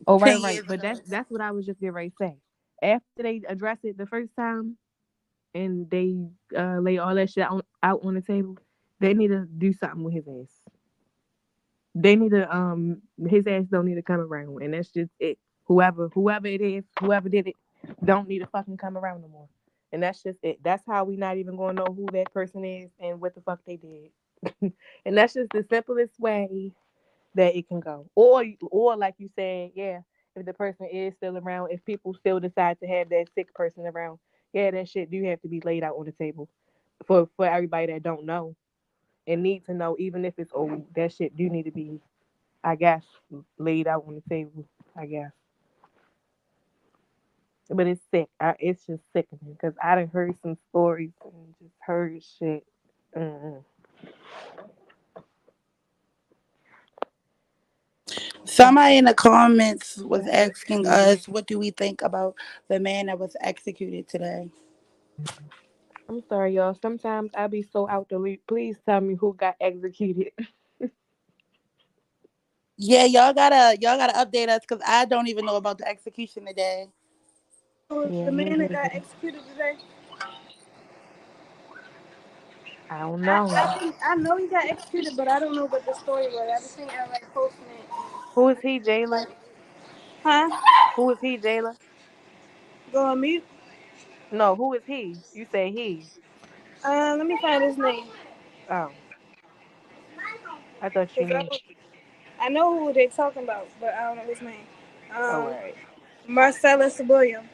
oh, 10 right, years but ago. that's what I was just getting ready to say. After they address it the first time and they lay all that shit out on the table, they need to do something with his ass. They need to his ass don't need to come around, and that's just it. Whoever it is, whoever did it, don't need to fucking come around no more. And that's just it. That's how we not even gonna know who that person is and what the fuck they did. And that's just the simplest way that it can go. Or like you said, yeah, if the person is still around, if people still decide to have that sick person around, yeah, that shit do have to be laid out on the table for everybody that don't know and need to know, even if it's old. That shit do need to be, I guess, laid out on the table. I guess, but it's sick. It's just sickening because I done heard some stories and just heard shit. Mm-mm. Somebody in the comments was asking us, what do we think about the man that was executed today? I'm sorry, y'all. Sometimes I be so out the loop. Please tell me who got executed. Yeah, y'all gotta update us because I don't even know about the execution today. So Yeah, the me man that got neither. executed today, I don't I know. think I know he got executed, but I don't know what the story was. I just seen everybody posting it. Who is he, Jayla? Huh? Who is he, Jayla? Go on mute. No, who is he? You say he. Let me find his name. Oh, I thought you Cause knew. I know who they talking about, but I don't know his name. Oh, all Um, right. Marcellus William.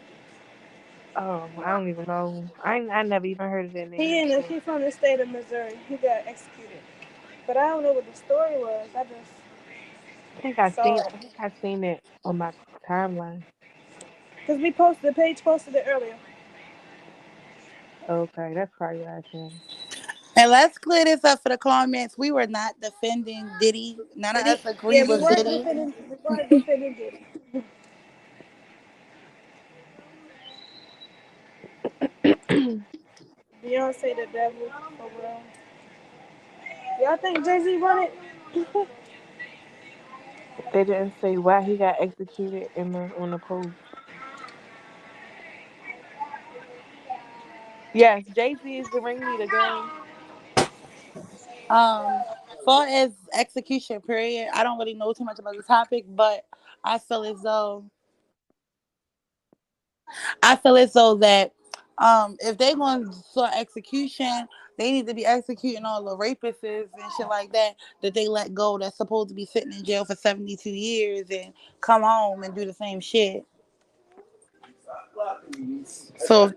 Oh, I don't even know. I never even heard of that name before. He from the state of Missouri. He got executed, but I don't know what the story was. I just saw I it think I seen it on my timeline. because we posted the page posted it earlier. Okay, that's probably what I seen. And let's clear this up for the comments. We were not defending Diddy. None of Did he? us agree Yeah, we with weren't Diddy. defending. We weren't defending Diddy. Beyonce the devil for real. Y'all think Jay Z won it? They didn't say why he got executed in the on the post. Yes, Jay Z is the ringleader, girl. Um, far as execution period, I don't really know too much about the topic, but I feel as though I feel as though that if they going to start execution, they need to be executing all the rapists and shit like that that they let go that's supposed to be sitting in jail for 72 years and come home and do the same shit. So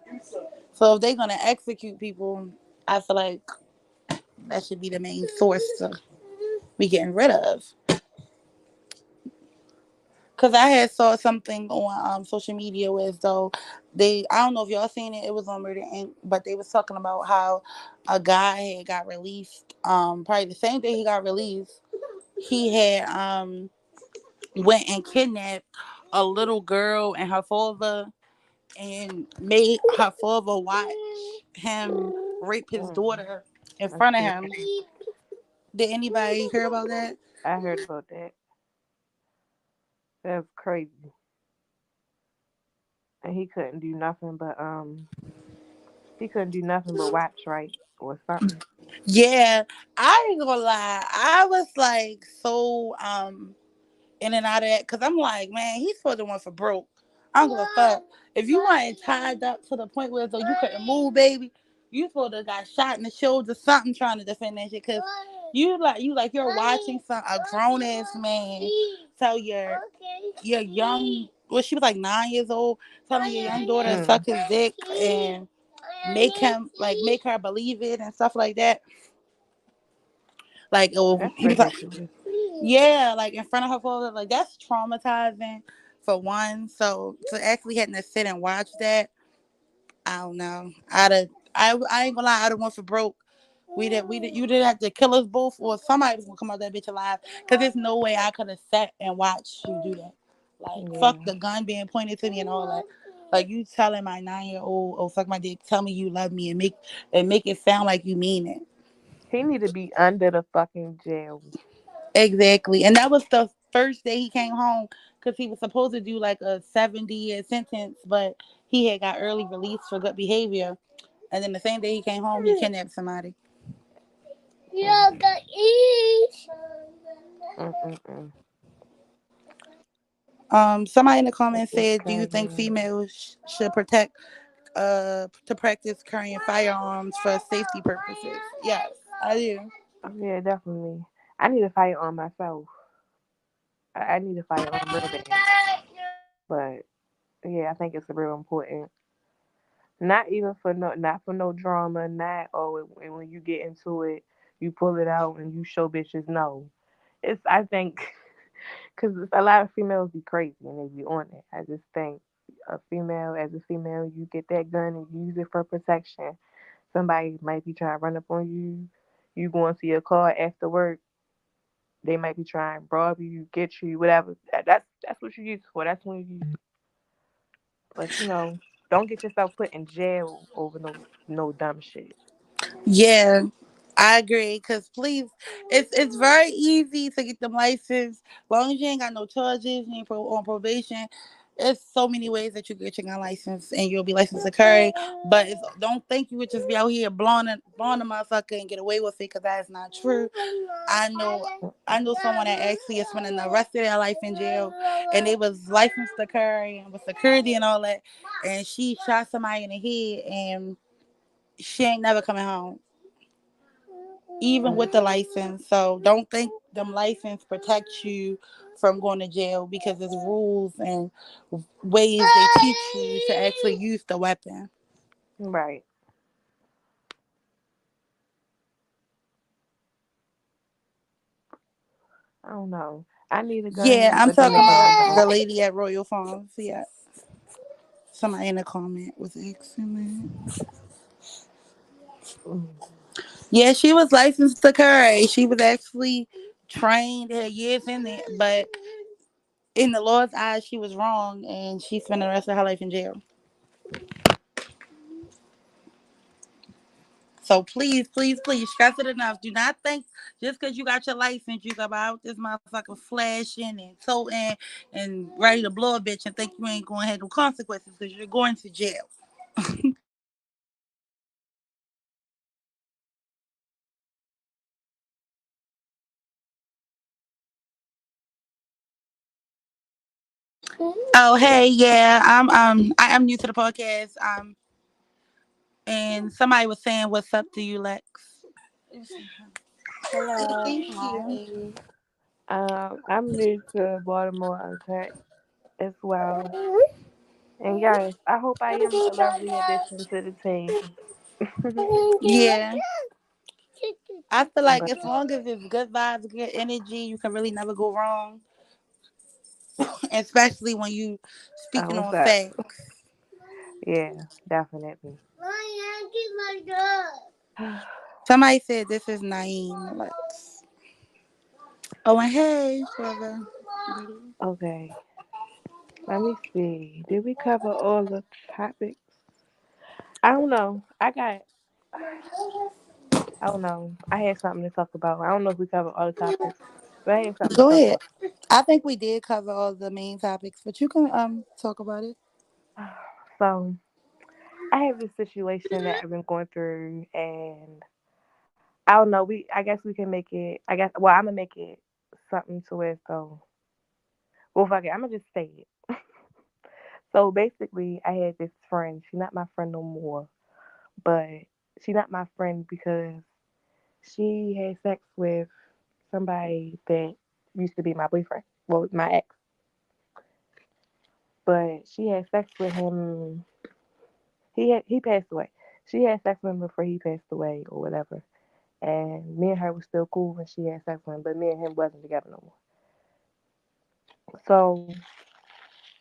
so if they're gonna execute people, I feel like that should be the main source to be getting rid of. Cause I had saw something on social media where as though I don't know if y'all seen it. It was on Murder Inc. But they was talking about how a guy had got released. Probably the same day he got released, he had went and kidnapped a little girl and her father and made her father watch him rape his Mm, daughter in that's front of crazy. him. Did anybody hear about that? I heard about that. That's crazy. And he couldn't do nothing but watch, right? Or something. Yeah, I ain't gonna lie. I was like so in and out of that because I'm like, man, he's for the one for broke. I don't give a fuck. If you weren't tied up to the point where though you couldn't move, baby, You supposed to got shot in the shoulder, something trying to defend that shit. Cause you're watching a grown ass man tell your young, well, she was like 9 years old, telling your young daughter to suck Mm, his dick and make her believe it and stuff like that. Like, oh, that's he was like, ridiculous. yeah, like in front of her father, like that's traumatizing for one. So to actually having to sit and watch that, I don't know. I ain't gonna lie, I'd have went for broke. You didn't have to kill us both, or somebody was gonna come out that bitch alive. Cause there's no way I could have sat and watched you do that. Like fuck Yeah. the gun being pointed to me and all that. Like you telling my 9 year old, oh suck my dick, tell me you love me and make it sound like you mean it. He need to be under the fucking jail. Exactly. And that was the first day he came home because he was supposed to do like a 70-year sentence, but he had got early release for good behavior. And then the same day he came home, he kidnapped somebody. Mm, mm. Somebody in the That's comments just said, "Do you think crazy. females should protect to practice carrying firearms for safety purposes?" Yes, I do. Yeah, definitely. I need to fight on myself. I need to fight on real bad. But yeah, I think it's real important. Not even for not for no drama. Not when you get into it, you pull it out and you show bitches no. It's I think because a lot of females be crazy and they be on it. I just think as a female, you get that gun and you use it for protection. Somebody might be trying to run up on you. You going to your car after work. They might be trying to rob you, get you, whatever. That's what you use it for. That's when you use it. But don't get yourself put in jail over no dumb shit. Yeah, I agree. Cause please, it's very easy to get them license. Long as you ain't got no charges, you ain't on probation. It's so many ways that you get your gun license and you'll be licensed to carry. But don't think you would just be out here blowing a motherfucker and get away with it. Cause that is not true. I know. I know someone that actually is spending the rest of their life in jail, and they was licensed to carry and with security and all that, and she shot somebody in the head, and she ain't never coming home even Mm, with the license. So don't think them license protects you from going to jail because there's rules and ways they teach you to actually use the weapon. right. I don't know. I need a Yeah, gun, I'm but then talking again, I about don't. the lady at Royal Farms. Yeah, somebody in the comment was asking that. Mm, Yeah, she was licensed to carry. She was actually trained, had years in it, but in the Lord's eyes, she was wrong, and she spent the rest of her life in jail. So please, please, please stress it enough. Do not think just because you got your license, you got out this motherfucker flashing and toting and ready to blow a bitch and think you ain't going to have no consequences because you're going to jail. Oh hey, yeah, I am new to the podcast. And somebody was saying, "What's up to you, Lex?" hello. Thank you. Hi. I'm new to Baltimore Uncut as well. And yes, I hope I am a lovely addition to the team. Yeah, I feel like But as long as it's good vibes, good energy, you can really never go wrong. Especially when you speaking what's on up? facts. Yeah, definitely. Somebody said this is Naeem. Lex. Oh, and hey, brother. Okay, let me see. Did we cover all the topics? I don't know. I don't know. I had something to talk about. I don't know if we covered all the topics, but I had something to Go talk ahead. about. I think we did cover all the main topics, but you can talk about it. So I have this situation that I've been going through, and I don't know. I guess we can make it. I guess. Well, I'm gonna make it something to where so. Well, fuck it. I'm gonna just say it. So basically, I had this friend. She's not my friend no more, but She not my friend because she had sex with somebody that used to be my boyfriend. Well, my ex. But she had sex with him. He passed away. She had sex with him before he passed away or whatever. And me and her was still cool when she had sex with him, but me and him wasn't together no more. So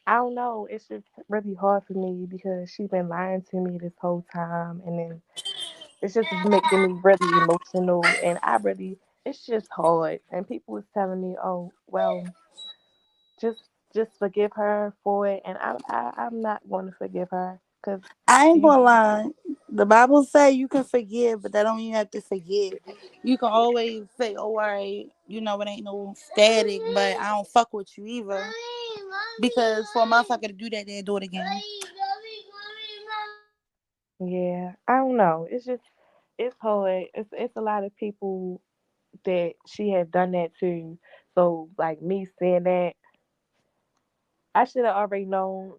I don't know. It's just really hard for me because she been lying to me this whole time, and then it's just making me really emotional. And it's just hard. And people was telling me, "Oh, well, just just forgive her for it," and I'm not going to forgive her because I ain't you, gonna lie. The Bible say you can forgive, but that don't mean you have to forget. You can always say, "Oh, all right, it ain't no static, but I don't fuck with you either." Because for a motherfucker to do that, they'll do it again. yeah, I don't know. It's hard. It's a lot of people that she have done that to. So like me saying that, I should have already known.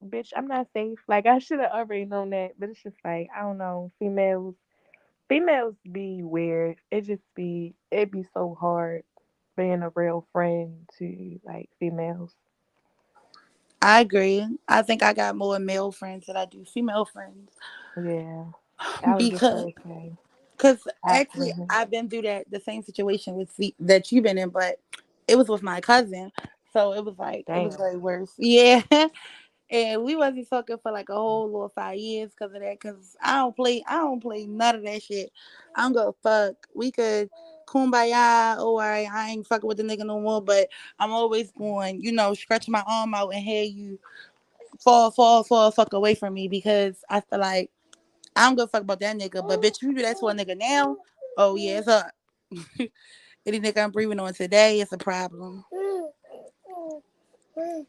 Bitch, I'm not safe. Like I should have already known that. But it's just like I don't know. Females be weird. It be so hard being a real friend to like females. I agree. I think I got more male friends than I do female friends Yeah, I was just because gonna say. Cause actually, Mhm. I've been through the same situation that you've been in, but it was with my cousin, so it was Damn. way worse. Yeah, and we wasn't talking for like a whole little 5 years because of that. Cause I don't play none of that shit. I don't go fuck. We could kumbaya, or I ain't fucking with the nigga no more. But I'm always going, stretch my arm out and have you fall, fuck away from me because I feel like I don't give a fuck about that nigga, but bitch, you do that to a nigga now, oh yeah, it's up. Any nigga I'm breathing on today, it's a problem.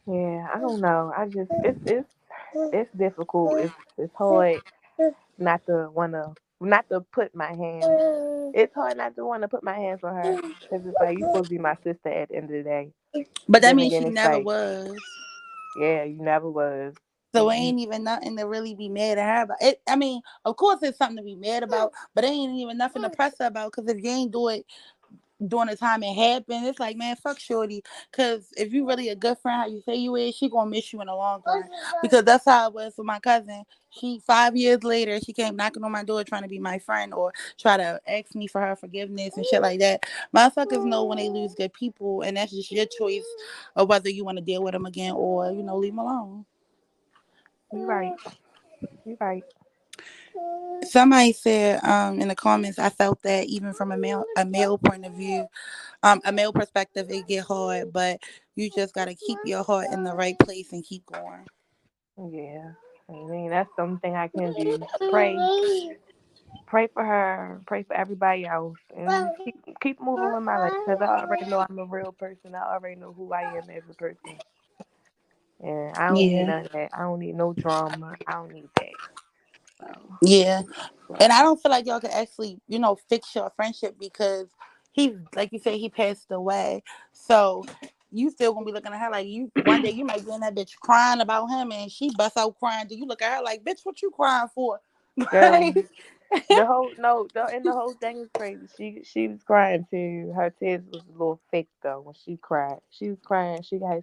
Yeah, I don't know. I just it's difficult. It's hard not to wanna not to put my hands. It's hard not to want to put my hands on her because it's like you supposed to be my sister at the end of the day. But But that then means again, she it's never like was. yeah, you never was. So it You ain't even nothing to really be mad at her about. I mean, of course, it's something to be mad about, but it ain't even nothing to press her about. Because if you ain't do it during the time it happened, it's like, man, fuck shorty. Because if you really a good friend, how you say you is, she gonna miss you in the long run. Because that's how it was with my cousin. She 5 years later, she came knocking on my door trying to be my friend or try to ask me for her forgiveness and shit like that. Motherfuckers know when they lose good people, and that's just your choice of whether you want to deal with them again or leave them alone. you right. You right. Somebody said in the comments, I felt that even from a male point of view, a male perspective, it get hard, but you just gotta keep your heart in the right place and keep going. Yeah. I mean, that's something I can do. Pray for her. Pray for everybody else, and just keep moving with my life because I already know I'm a real person. I already know who I am as a person, and I don't need Yeah, none of that. I don't need no drama. I don't need that. So, yeah, and I right. don't feel like y'all can actually, fix your friendship because he, like you said, he passed away. So you still gonna be looking at her like you. One day you might be in that bitch crying about him, and she busts out crying. Do you look at her like, bitch, what you crying for? Girl, the whole no, the whole thing was crazy. She was crying too. Her tears was a little fake though when she cried. She was crying. She got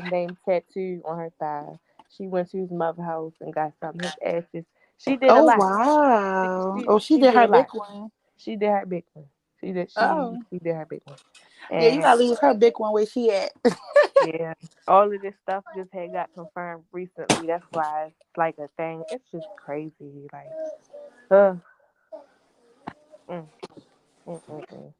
his name tattooed on her thigh. She went to his mother house and got some of his ashes. She did a Oh lot. wow! Oh, she She did did her a big lot. one. She did her big one. Oh She did her big one. yeah, you And gotta leave her big one where she at. yeah, all of this stuff just had got confirmed recently. That's why it's like a thing. It's just crazy. Like, uh, mm, mm, mm, mm.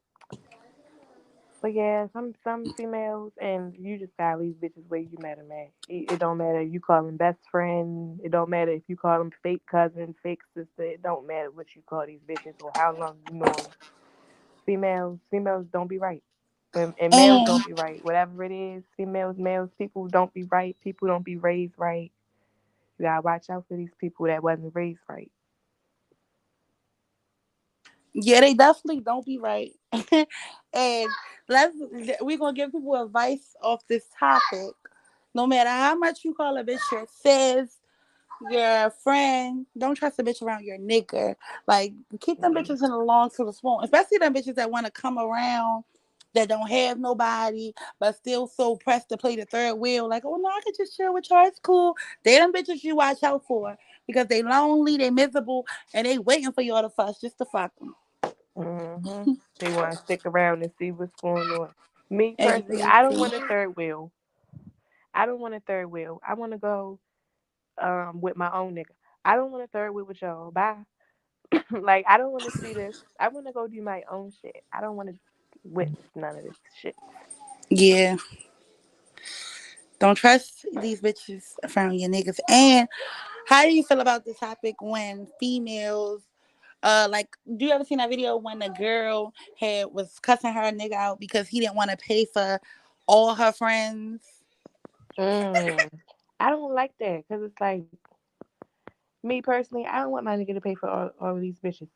But yeah, some females, and you just gotta leave bitches where you met them at. It don't matter if you call them best friend. It don't matter if you call them fake cousin, fake sister. It don't matter what you call these bitches or how long you know them. Females don't be right, and males And don't be right. Whatever it is, females, males, people don't be right. People don't be raised right. You gotta watch out for these people that wasn't raised right. yeah, they definitely don't be right. And let's we're gonna give people advice off this topic. No matter how much you call a bitch your sis, your friend. Don't trust a bitch around your nigga. Like, keep them bitches in the long to the spoon. Especially them bitches that want to come around that don't have nobody, but still so pressed to play the third wheel. Like, oh no, I could just chill with y'all. It's cool. They them bitches you watch out for because they lonely, they miserable, and they waiting for y'all to fuss just to fuck them. Hmm. They want to stick around and see what's going on. Me personally, I don't Exactly. want a third wheel. I don't want a third wheel. I want to go with my own nigga. I don't want a third wheel with y'all. Bye. Like I don't want to see this. I want to go do my own shit. I don't want to witness none of this shit. Yeah. Don't trust these bitches around your niggas. And how do you feel about the topic when females like, do you ever seen that video when the girl was cussing her nigga out because he didn't want to pay for all her friends? Mm. I don't like that because it's like me personally. I don't want my nigga to pay for all of these bitches.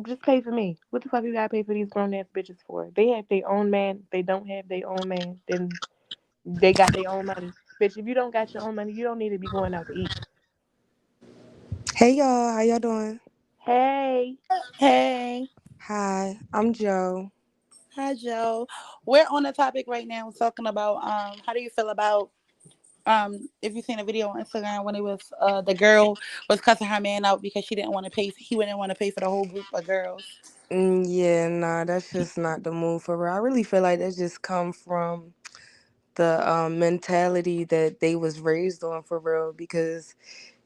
Just pay for me. What the fuck you gotta pay for these grown ass bitches for? They have their own man. They don't have their own man. Then they got their own money. Bitch, if you don't got your own money, you don't need to be going out to eat. Hey y'all, how y'all doing? Hey. Hey, Hi, I'm Joe. hi Joe. We're on the topic right now talking about how do you feel about if you seen a video on Instagram when it was the girl was cussing her man out because she didn't want to pay he didn't want to pay for the whole group of girls. Yeah, nah, that's just not the move for real. I really feel like that just come from the mentality that they was raised on for real. Because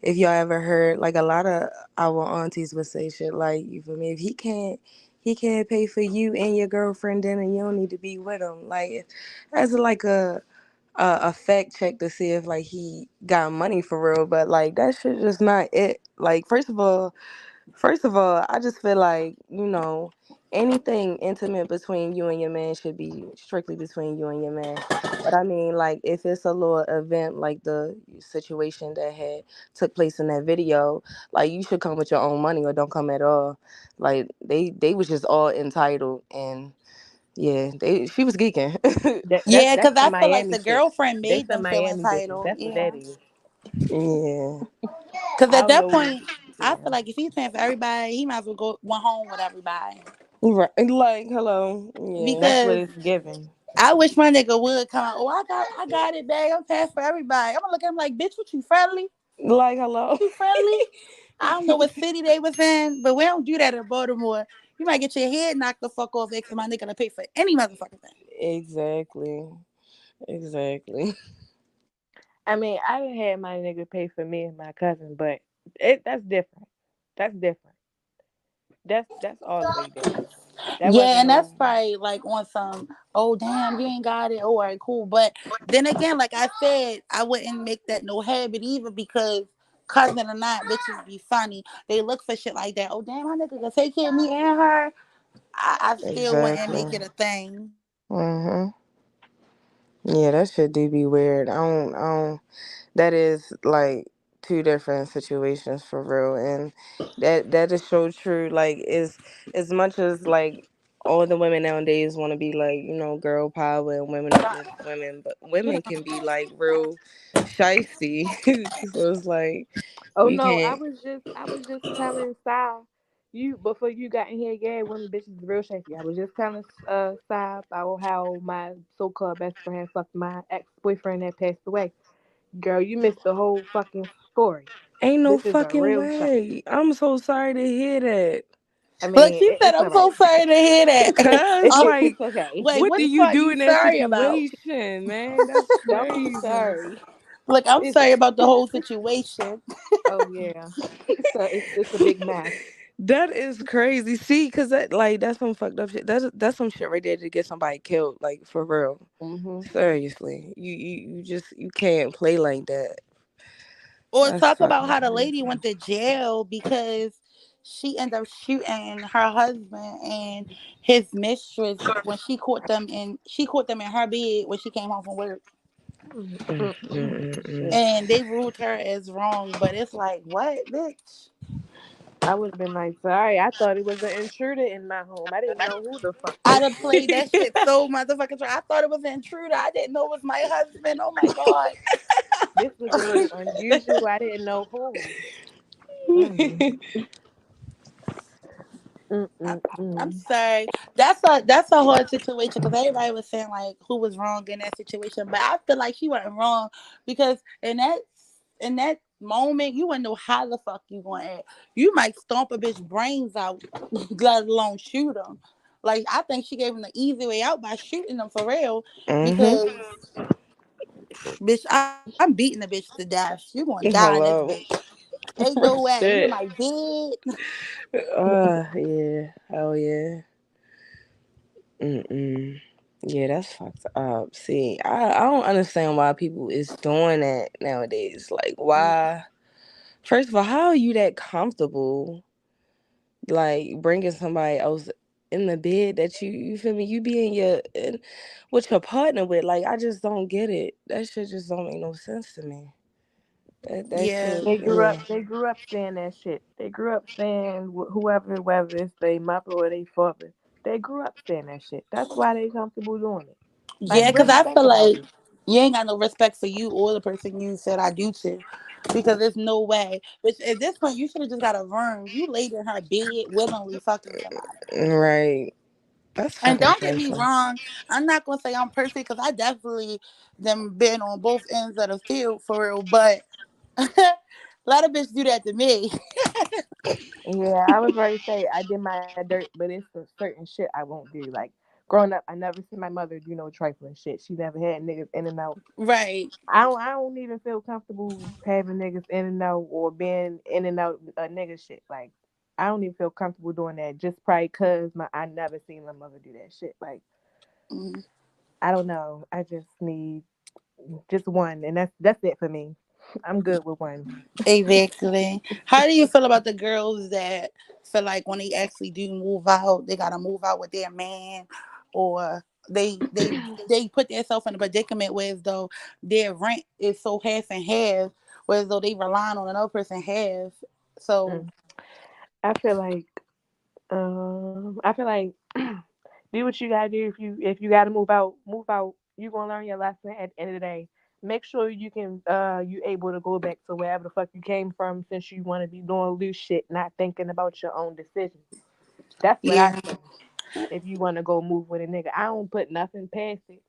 if y'all ever heard, like a lot of our aunties would say shit like, "You feel me? If he can't pay for you and your girlfriend, then you don't need to be with him." Like, as like a fact check to see if like he got money for real, but like that shit just not it. Like first of all, I just feel like, anything intimate between you and your man should be strictly between you and your man. But I mean, like, if it's a little event like the situation that had took place in that video, like, you should come with your own money or don't come at all. Like, they was just all entitled, and yeah, she was geeking. Yeah, That's because the I feel like Miami the shit. girlfriend They made some them feel Miami bitches. entitled. That's what Yeah. that is. Yeah. Because I at don't that know. point, I Yeah. feel like if he's paying for everybody, he might as well go went home with everybody. Right. Like, hello. Yeah. That's what Because it's given. I wish my nigga would come out. Oh, I got it, babe. I'm paying for everybody. I'm gonna look at him like, bitch, what you friendly? Like, hello. You friendly? I don't know what city they was in, but we don't do that in Baltimore. You might get your head knocked the fuck off because my nigga to pay for any motherfucking thing. Exactly. Exactly. I mean, I done had my nigga pay for me and my cousin, but that's different. That's different. That's all the way different. That Yeah, wasn't and that's no. probably like on some, oh damn, you ain't got it. All right, cool. But then again, like I said, I wouldn't make that no habit either because cousin or not, bitches be funny. They look for shit like that. Oh damn, my nigga can take care of me and her. I still wouldn't make Exactly. it a thing. Mhm. Yeah, that shit do be weird. I don't. That is like two different situations for real, and that is so true. Like, as much as like all the women nowadays want to be like, girl power and women are just women, but women can be like real shisty. So it's like Oh you no, can't. I was just telling Sal, you before you got in here, yeah, women bitches is real shaky. I was just telling Sal about how my so called best friend fucked my ex boyfriend that passed away. Girl, you missed the whole fucking story. Ain't no Bitches are fucking real shaky. way. I'm so sorry to hear that. I Look, mean, she said, it's I'm all right. so sorry to hear that. Cause like, It's okay. Wait, what what do the you fuck do you in that sorry about? situation, man? That's Don't be crazy. sorry. Look, I'm It's sorry about the whole situation. oh yeah. So it's a big mess. That is crazy. See, cause that's some fucked up shit. That's some shit right there to get somebody killed. Like, for real. Hmm. Seriously, you just you can't play like that. Or That's talk about fucking how the lady crazy. went to jail because she ended up shooting her husband and his mistress when she caught them in her bed when she came home from work. Mm, Mm-mm. mm, mm, mm. Shit. And they ruled her as wrong. But it's like, what, bitch? I would have been like, sorry, I thought it was an intruder in my home. I didn't know who the fuck I'd this have played that shit so motherfucking true. I thought it was an intruder. I didn't know it was my husband. Oh my God. This was a little unusual. I didn't know who. Mm. I, I'm Mm-mm-mm. sorry. That's a hard situation because everybody was saying like who was wrong in that situation, but I feel like she wasn't wrong because in that moment you wouldn't know how the fuck you gonna act. You might stomp a bitch brains out, let alone shoot him. Like I think she gave him the easy way out by shooting him for real Mm-hmm. because bitch, I'm beating the bitch to death. You gonna die in this bitch. Hello. Ain't no way. You Shit. might dead. Yeah. Hell yeah. Mm-mm. Yeah, that's fucked up. See, I don't understand why people is doing that nowadays. Like, why? First of all, how are you that comfortable, like, bringing somebody else in the bed that you feel me? You be in with your partner with. Like, I just don't get it. That shit just don't make no sense to me. That Yeah. shit, They grew up. yeah. They grew up saying that shit. They grew up saying whoever, whether it's their mother or their father. They grew up saying that shit. That's why they comfortable doing it. Like, Yeah, because really I think feel about like it. you ain't got no respect for you or the person you said I do to. Because there's no way. Which at this point, you should have just got a room. You laid in her bed willingly fucking somebody. Right. That's And fucking don't get me trifling. wrong, I'm not gonna say I'm perfect because I definitely them been on both ends of the field for real. But a lot of bitches do that to me. Yeah, I was ready to say I did my dirt, but it's a certain shit I won't do. Like growing up, I never seen my mother do no trifling shit. She never had niggas in and out. Right. I don't even feel comfortable having niggas in and out or being in and out nigga shit. Like I don't even feel comfortable doing that. Just probably cause I never seen my mother do that shit. Like Mm, I don't know. I just need just one, and that's it for me. I'm good with one. exactly. How do you feel about the girls that feel like when they actually do move out, they gotta move out with their man, or they put themselves in a predicament where as though their rent is so half and half, whereas though they relying on another person half. So Mm. I feel like I feel like do what you gotta do. If you gotta move out, move out. You gonna learn your lesson at the end of the day. Make sure you can you able to go back to wherever the fuck you came from since you want to be doing loose shit, not thinking about your own decisions. That's what I yeah, say. If you want to go move with a nigga, I don't put nothing past it.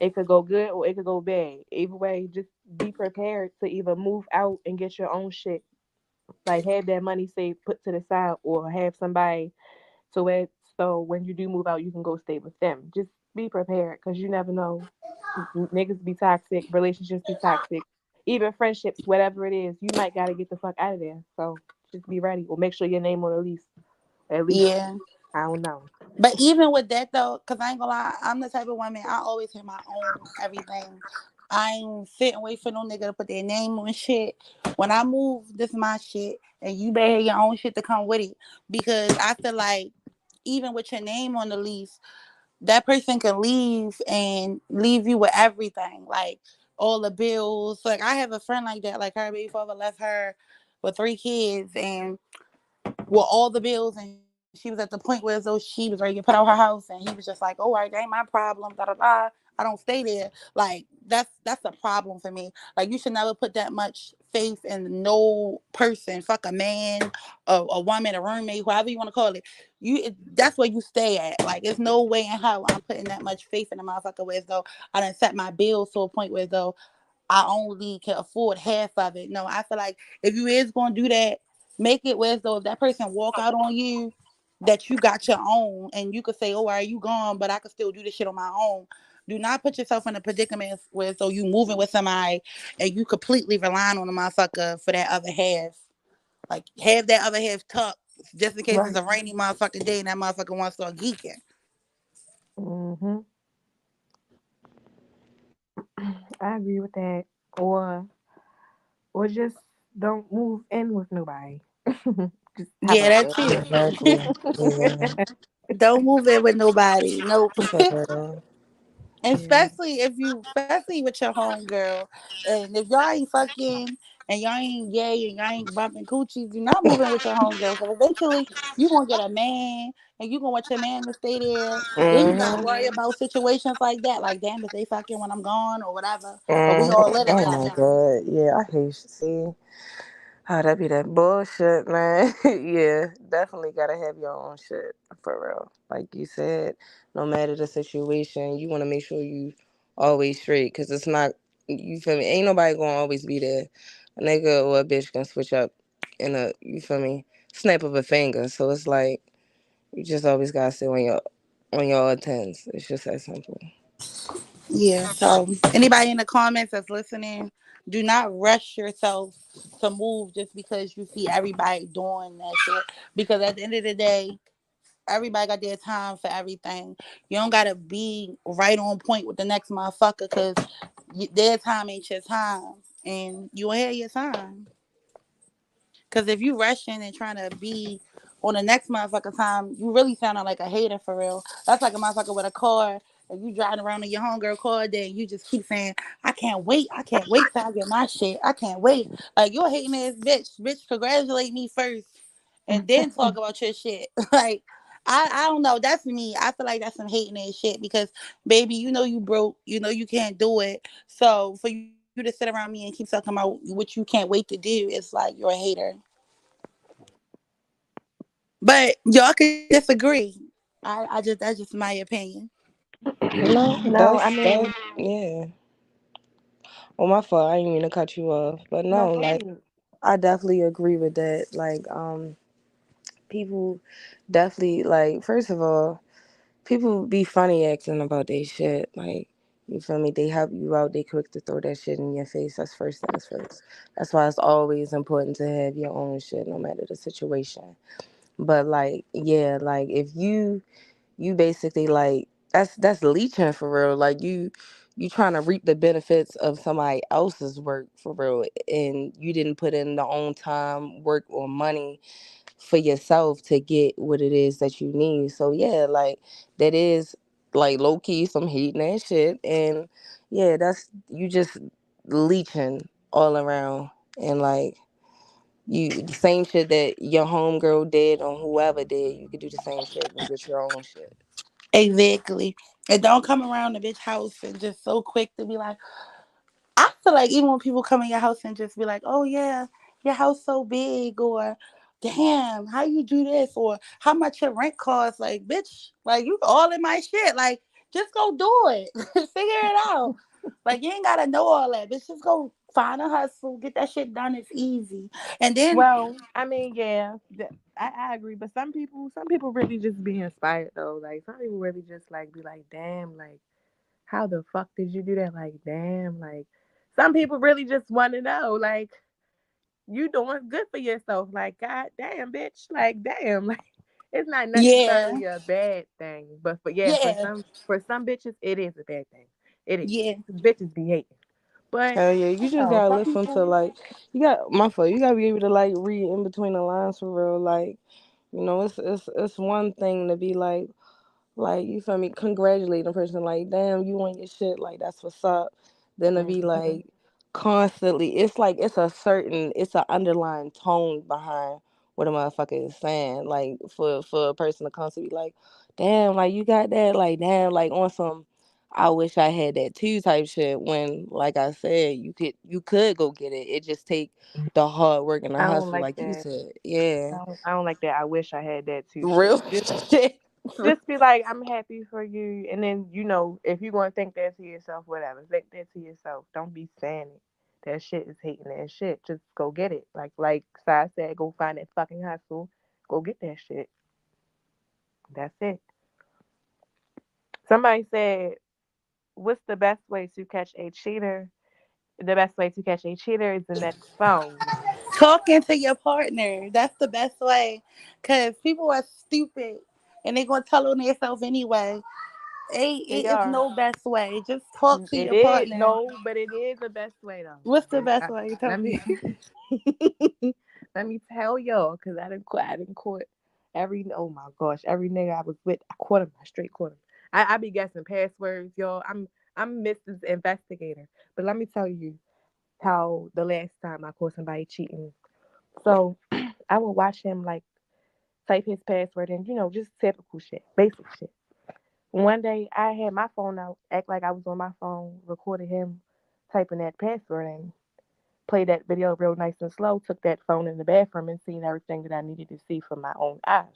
It could go good or it could go bad. Either way, just be prepared to either move out and get your own shit, like have that money saved put to the side, or have somebody so when you do move out, you can go stay with them. Just be prepared because you never know. Niggas be toxic, relationships be toxic, even friendships, whatever it is. You might gotta get the fuck out of there. So just be ready, or make sure your name on the lease. At least yeah. I don't know. But even with that though, cause I ain't gonna lie, I'm the type of woman I always have my own everything. I ain't sit and wait for no nigga to put their name on shit. When I move, this is my shit, and you better have your own shit to come with it. Because I feel like even with your name on the lease, that person can leave and leave you with everything, like all the bills. Like I have a friend like that. Like her baby father left her with 3 kids and with all the bills, and she was at the point where as though she was ready to put out her house, and he was just like, "Oh, all right, that ain't my problem." Da da da. I don't stay there. Like that's a problem for me. Like you should never put that much faith in no person. Fuck a man, a woman, a roommate, whoever you want to call it. That's where you stay at. Like there's no way in hell I'm putting that much faith in a motherfucker where as though I done set my bills to a point where as though I only can afford half of it. No, I feel like if you is gonna do that, make it where as though if that person walk out on you, that you got your own, and you could say, "Oh, are you gone?" But I could still do this shit on my own. Do not put yourself in a predicament where so you moving with somebody and you completely relying on the motherfucker for that other half. Like have that other half tucked just in case it's Right. a rainy motherfucking day and that motherfucker wants to start geeking. Hmm. I agree with that. Or or just don't move in with nobody. Just how Yeah, about that that? too. Exactly. Yeah. Don't move in with nobody. Nope. For real. Yeah. Especially if you, especially with your home girl, and if y'all ain't fucking, and y'all ain't gay and y'all ain't bumping coochies, you're not moving with your homegirl. So eventually you gonna get a man and you gonna want your man to stay there. Then you gotta Mm-hmm. worry about situations like that. Like damn, if they fucking when I'm gone or whatever. But we all Mm-hmm. live Oh together my now. god. Yeah, I hate see. Oh, that be that bullshit, man. Yeah, definitely gotta have your own shit for real. Like you said, no matter the situation, you want to make sure you always straight, cause it's not. You feel me? Ain't nobody gonna always be there. A nigga or a bitch can switch up in a, you feel me, snap of a finger. So it's like you just always gotta stay on your tens. It's just that simple. Yeah. So anybody in the comments that's listening, do not rush yourself to move just because you see everybody doing that shit. Because at the end of the day, everybody got their time for everything. You don't gotta be right on point with the next motherfucker because their time ain't your time, and you ahead of your time. Because if you rushing and trying to be on the next motherfucker time, you really sounding like a hater for real. That's like a motherfucker with a car and you driving around in your homegirl car day and you just keep saying, I can't wait till I get my shit. I can't wait. Like you're a hating ass bitch. Bitch, congratulate me first and then talk about your shit. Like I don't know. That's me. I feel like that's some hating ass shit because baby, you know you broke. You know you can't do it. So for you to sit around me and keep talking about what you can't wait to do, it's like you're a hater. But y'all could disagree. I just that's just my opinion. No, No, I that mean, yeah. Well, my fault. I didn't mean to cut you off, but no, no, go like ahead. I definitely agree with that. Like, people definitely like. First of all, people be funny acting about their shit. Like, you feel me? They help you out. They quick to throw that shit in your face. That's first things first. That's why it's always important to have your own shit, no matter the situation. But like, yeah, like if you basically like that's leeching for real. Like you trying to reap the benefits of somebody else's work for real, and you didn't put in the own time, work, or money for yourself to get what it is that you need. So yeah, like that is like low key some hating and shit, and yeah, that's you just leeching all around, and like you the same shit that your homegirl did or whoever did, you could do the same shit and get your own shit. Exactly. And don't come around the bitch house and just so quick to be like, I feel like even when people come in your house and just be like, oh yeah, your house so big, or damn, how you do this, or how much your rent costs, like bitch, like you all in my shit. Like just go do it. Figure it out. Like you ain't gotta know all that. Bitch, just go find a hustle, get that shit done. It's easy. And then Well, I mean, yeah, I agree. But some people really just be inspired though. Like some people really just like be like, damn, like how the fuck did you do that? Like, damn, like some people really just want to know, like you doing good for yourself. Like, god damn, bitch, like damn, like it's not yeah, necessarily a bad thing, but yeah, yeah, for some bitches, it is a bad thing. It is. yeah, 'Cause bitches be hating, but Hell yeah, I you don't just know. gotta Some listen to people, like you got my fault. You gotta be able to like read in between the lines for real. Like, you know, it's one thing to be like you feel me, congratulate the person like, damn, you on your shit, like that's what's up. Then to be Mhm. like constantly, it's like it's an underlying tone behind what a motherfucker is saying. Like for a person to constantly be like, damn, like you got that, like damn, like on some I wish I had that too type shit when like I said, you could go get it. It just take the hard work and the I don't hustle, like like you that. said. Yeah. I don't like that. I wish I had that too. Shit. Real shit. Just be like, I'm happy for you, and then if you're gonna think that to yourself, whatever, think that to yourself. Don't be saying it. That shit is hating that shit. Just go get it. Like Sai said, go find that fucking hustle. Go get that shit. That's it. Somebody said, "What's the best way to catch a cheater?" The best way to catch a cheater is the next phone. talking to your partner. That's the best way. Cause people are stupid and they gonna tell on themselves anyway. They It's are. no best way. Just talk to It your is partner. no, but it is the best way though. What's the best way? Tell Let me. me let me tell y'all, cause I didn't caught every oh my gosh, every nigga I was with, I caught him. I straight caught him. I be guessing passwords, y'all. I'm Mrs. Investigator, but let me tell you, how the last time I caught somebody cheating. So I would watch him like type his password and just typical shit, basic shit. One day I had my phone out, act like I was on my phone, recorded him typing that password and played that video real nice and slow, took that phone in the bathroom and seen everything that I needed to see from my own eyes.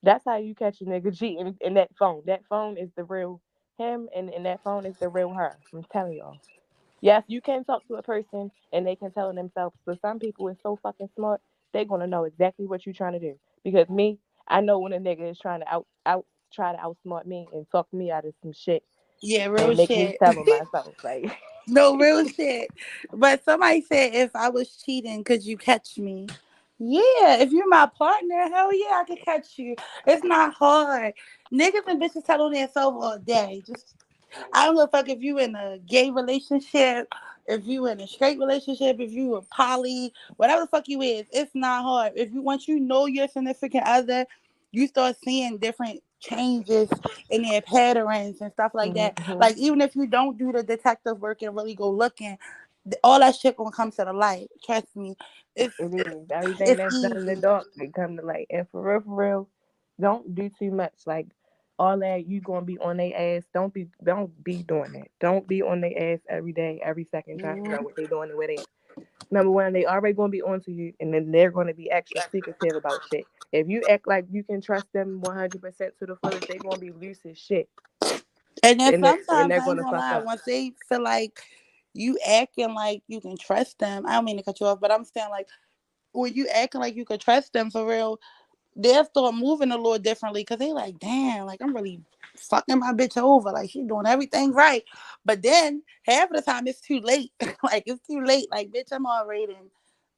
That's how you catch a nigga cheating in that phone. That phone is the real him and that phone is the real her. I'm telling y'all. Yes, you can talk to a person and they can tell themselves, but some people is so fucking smart, they gonna know exactly what you're trying to do. Because me, I know when a nigga is trying to out try to outsmart me and talk me out of some shit Yeah, real and make me shit. tell on myself. Like No, real shit. But somebody said if I was cheating, could you catch me? Yeah, if you're my partner, hell yeah, I could catch you. It's not hard. Niggas and bitches tell on themselves all day. Just I don't give a fuck if you in a gay relationship, if you in a straight relationship, if you a poly, whatever the fuck you is, it's not hard. If you once you know your significant other, you start seeing different changes in their patterns and stuff like that. hmm Like even if you don't do the detective work and really go looking, all that shit gonna come to the light. Trust me, it's it is. Everything it's that's done in the easy. dark, they come to light. And for real, don't do too much. Like all that you gonna be on their ass. Don't be doing that. Don't be on their ass every day, every second, trying to know what they doing and where they at. Number one, they already gonna be onto you, and then they're gonna be extra secretive about shit. If you act like you can trust them 100% to the fullest, they gonna be loose as shit, And then and sometimes they're I ain't gonna gonna fuck lie, up. once they feel like you acting like you can trust them, I don't mean to cut you off, but I'm saying like when you acting like you could trust them for real, they'll start moving a little differently because they like, damn, like I'm really fucking my bitch over. Like she doing everything right. But then half of the time it's too late. Like it's too late. Like, bitch, I'm already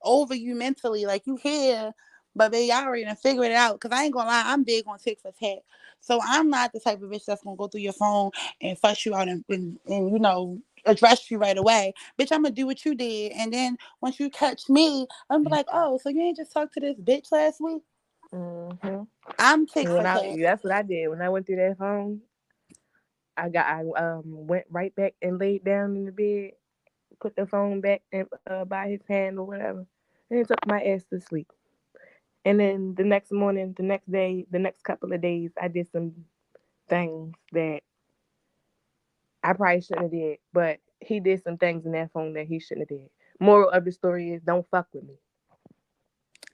over you mentally. Like you here, but baby, I already done figured it out. Cause I ain't gonna lie, I'm big on tick for tat. So I'm not the type of bitch that's gonna go through your phone and fuss you out and address you right away. Bitch, I'm gonna do what you did. And then once you catch me, I'm be like, oh, so you ain't just talked to this bitch last week? hmm I'm tick for When I tat. that's what I did when I went through that phone. I went right back and laid down in the bed, put the phone back by his hand or whatever, and he took my ass to sleep. And then the next morning, the next day, the next couple of days, I did some things that I probably shouldn't have did, but he did some things in that phone that he shouldn't have did. Moral of the story is don't fuck with me.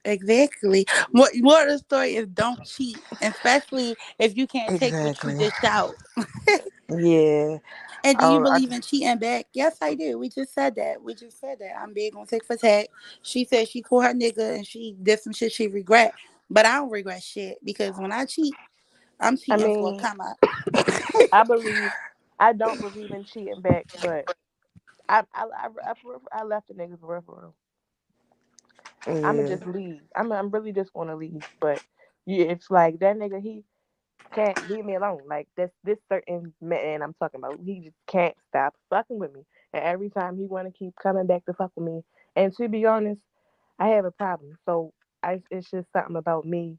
Exactly. More of the story is don't cheat, especially if you can't take what you Exactly. dish out. Yeah. And do you I believe in cheating back? Yes, I do. We just said that. We just said that. I'm big on tick for tat. She said she called her nigga and she did some shit she regret. But I don't regret shit because when I cheat, I'm I cheating for a mean, come up. I believe I don't believe in cheating back, but I left the niggas for real. I'ma yeah. just leave. I'm really just gonna leave. But yeah, it's like that nigga he can't leave me alone. Like this certain man I'm talking about, he just can't stop fucking with me. And every time he wanna keep coming back to fuck with me. And to be honest, I have a problem. So it's just something about me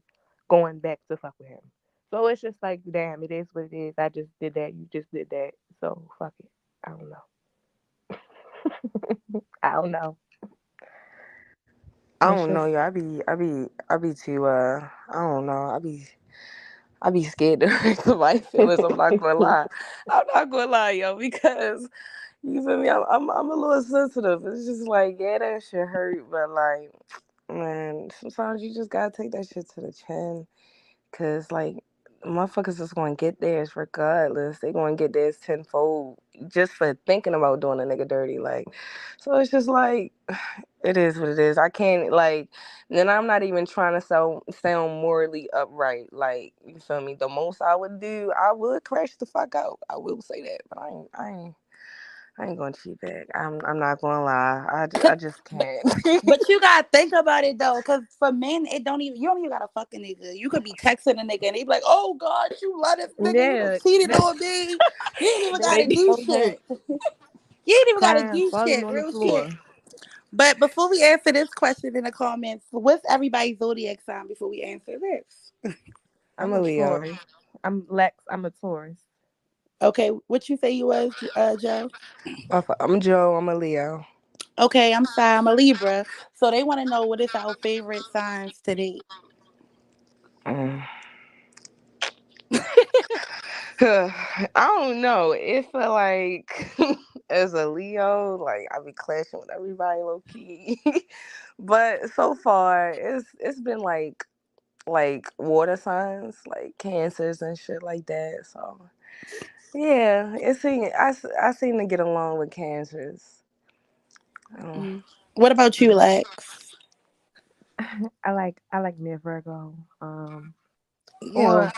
going back to fuck with him. So it's just like, damn, it is what it is. I just did that. You just did that. So fuck it. I don't know. I don't know. I It's don't know, just yo. I be too. I don't know. I be scared to hurt somebody's feelings. I'm not gonna lie. I'm not gonna lie, yo, because you feel me. I'm a little sensitive. It's just like, yeah, that shit hurt, but like, man, sometimes you just gotta take that shit to the chin. Cause like motherfuckers is gonna get theirs regardless. They gonna get theirs tenfold just for thinking about doing a nigga dirty. Like, so it's just like it is what it is. I can't like. Then I'm not even trying to sound morally upright. Like you feel me. The most I would do, I would crash the fuck out. I will say that, but I ain't gonna cheat back. I'm not gonna lie. I just But can't. but you gotta think about it though, because for men, it don't even you don't even gotta fuck a nigga. You could be texting a nigga and they be like, "Oh God, you love this nigga. You done yeah. cheated on me. You ain't even They gotta be do so hurt, shit. You ain't even gotta crying, do falling shit. on the Real shit." floor. But before we answer this question in the comments, what's everybody's zodiac sign before we answer this? I'm I'm a a Leo. Taurus. I'm Lex. I'm a Taurus. Okay, what you say you was, Joe? I'm Joe. I'm a Leo. Okay, I'm sorry, I'm a Libra. So they want to know what is our favorite signs to date. Mm. I don't know. It feel like as a Leo, like I be clashing with everybody low key. But so far, it's been like water signs, like cancers and shit like that. So yeah, I seem to get along with cancers. Oh. Mm. What about you, Lex? I like me a Virgo, Yo. or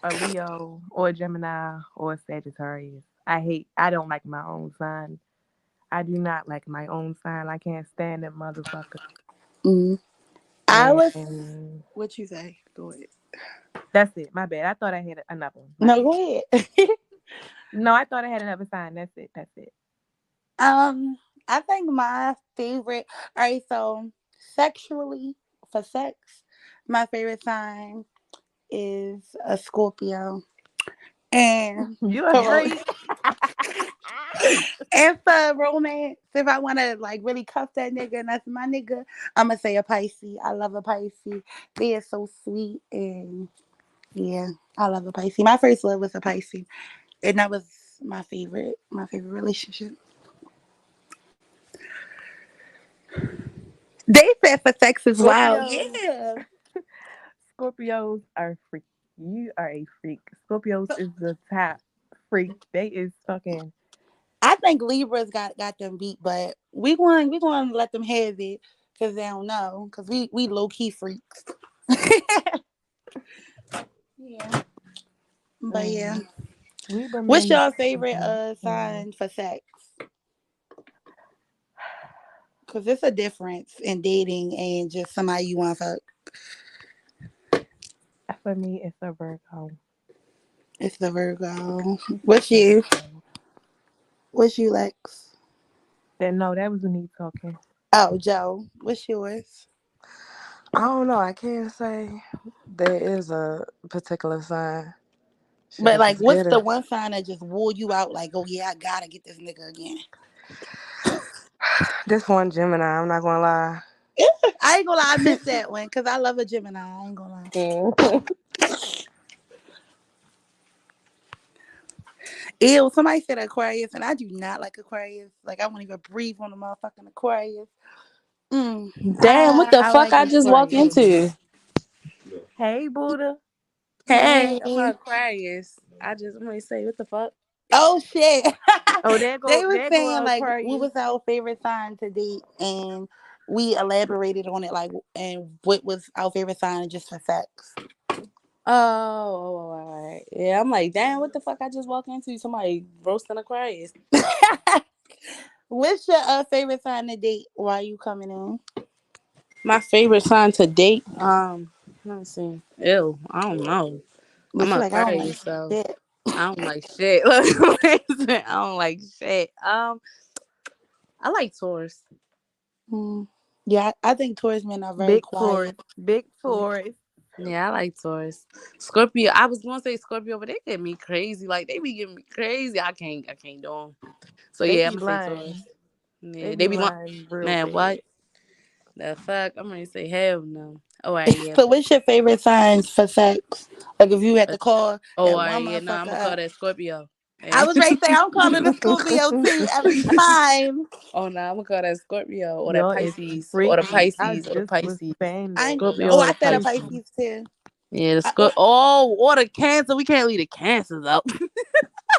a Leo, or a Gemini, or a Sagittarius. I don't like my own sign. I do not like my own sign. I can't stand that motherfucker. Mm. I was. And What you say? Go ahead. that's it. My bad. I thought I had another one. My No, bad. go ahead. No, I thought I had another sign. That's it. That's it. um, I think my favorite. All right, so sexually for sex, my favorite sign is a Scorpio, and You a for freak. and for romance, if I want to like really cuff that nigga and that's my nigga, I'm gonna say a Pisces. I love a Pisces. They are so sweet and yeah, I love a Pisces. My first love was a Pisces, and that was my favorite relationship. They said for sex as well. Scorpios. Yeah. Scorpios are freak. You are a freak. Scorpios So is the top freak. They is fucking. I think Libras got them beat, but we going to let them have it because they don't know because we low key freaks. Yeah, but yeah. Mm, Libra What's men is. your favorite Mm, sign for sex? Because it's a difference in dating and just somebody you want to fuck. for me, it's a Virgo. It's the Virgo. It's What's a you? Virgo. What's you, Lex? No, that was me talking. Oh, Joe. What's yours? I don't know. I can't say there is a particular sign. Shit, But I like, just what's get the it. one sign that just wore you out? Like, oh yeah, I gotta get this nigga again. This one Gemini, I'm not gonna lie. I ain't gonna lie, I missed that one because I love a Gemini. I ain't gonna lie. Mm. Ew, somebody said Aquarius, and I do not like Aquarius. Like, I won't even breathe on a motherfucking Aquarius. Damn, what the I fuck like I just walked Aquarius. into? Hey, Buddha. Hey, Hey. I'm an Aquarius. I'm gonna say, what the fuck? Oh shit. Oh, there go, They were there go saying like what Aquarius. was our favorite sign to date, and we elaborated on it like, and what was our favorite sign just for sex. All right. Yeah, I'm like, damn, what the fuck I just walked into? Somebody roasting Aquarius. What's your favorite sign to date? Why are you coming in? My favorite sign to date. Let me see. Ew, I don't know. I'm But an you like, I don't like Aquarius, so shit. I don't like shit. I don't like shit. I like Taurus. Mm. Yeah, I think Taurus men are very Big quiet. Taurus. Big Taurus. Yeah, I like Taurus. Scorpio. I was gonna say Scorpio, but they get me crazy. Like they be getting me crazy. I can't do them. So They yeah, I'm be gonna say Taurus. lying. They Yeah, they be be like, lying real man, what bad. the fuck? I'm gonna say hell no. Oh, all right, yeah. So what's your favorite signs for sex? Like if you had to call Oh, all that right, one yeah. No, I'm motherfucker gonna call up. that Scorpio. I Hey. was right there. I'm calling the Scorpio too every time. Oh no, I'm gonna call that Scorpio or that Y'all is Pisces or the freaky. I Pisces or the just was Pisces. saying I that. Scorpio oh Y'all or I the said a Pisces. freaky. Pisces too. Yeah, the I, Scorpio. Oh, or the Cancer. We can't leave the Cancers up.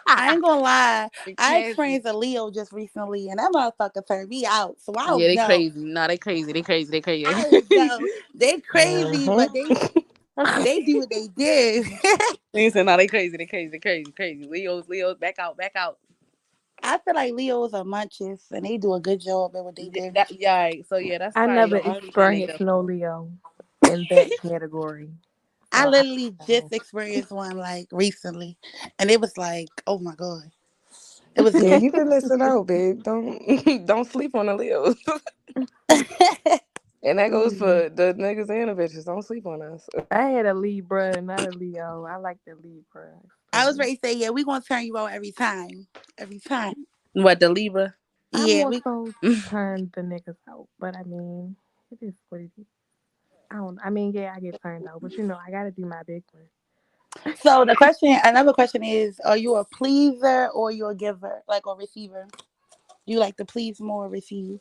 I ain't gonna lie. The I Cancers. experienced a Leo just recently, and that motherfucker turned me out. So I Yeah, don't they know. crazy. No, they crazy. They crazy. They I crazy. don't know. They crazy, Hmm. but they do what they do. They said, no, they crazy. They crazy. They crazy. Crazy. Leos, back out. Back out. I feel like Leos are munches, and they do a good job at what they do. Yeah, all right. So yeah, that's I probably never the only thing they experienced do. no Leo in that category. I So I literally don't just know. experienced one like recently, and it was like, oh my god, it was Yeah, good. you can listen out, babe. Don't don't sleep on the Leos. And that goes Mm. for the niggas and the bitches. Don't sleep on us. I had a Libra, not a Leo. I like the Libra. I was ready to say, yeah, we gonna turn you out every time. Every time. What, the Libra? I Yeah, more we so turn the niggas out, but I mean, it is what it is. I don't. I mean, yeah, I get turned out, but I gotta do my big one. so the question another question is, are you a pleaser or you a giver? Like a receiver? You like to please more or receive?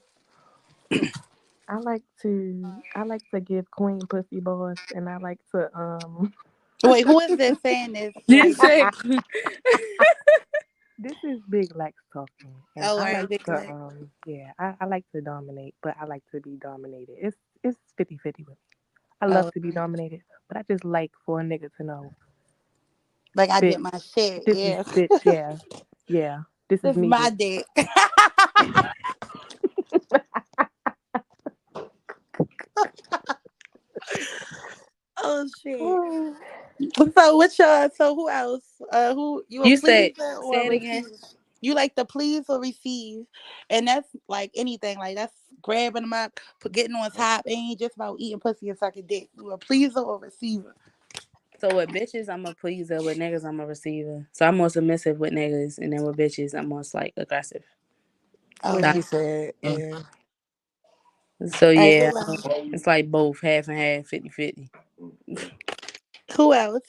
I like to give queen pussy boss, and I like to Wait, who is this saying this You right said, now? This is Big Lex talking, and Oh, I right, like big to leg. yeah, I like to dominate, but I like to be dominated. It's 50-50 with me. I love Oh, to be dominated, but I just like for a nigga to know, like I did bitch, my shit. this is Yeah, bitch, yeah, yeah, this is this is me, my bitch. dick. Oh shit. So what's your so who else? Who you a you said, pleaser or say a it again. receiver? You like to please or receive, and that's like anything. Like that's grabbing them up, getting on top. It ain't just about eating pussy and sucking dick. You a pleaser or receiver? So with bitches, I'm a pleaser. With niggas, I'm a receiver. So I'm more submissive with niggas, and then with bitches, I'm most like aggressive. What Okay. So, she said, yeah. yeah. So All right. yeah, Who else? it's like both, half and half, 50-50. Who else?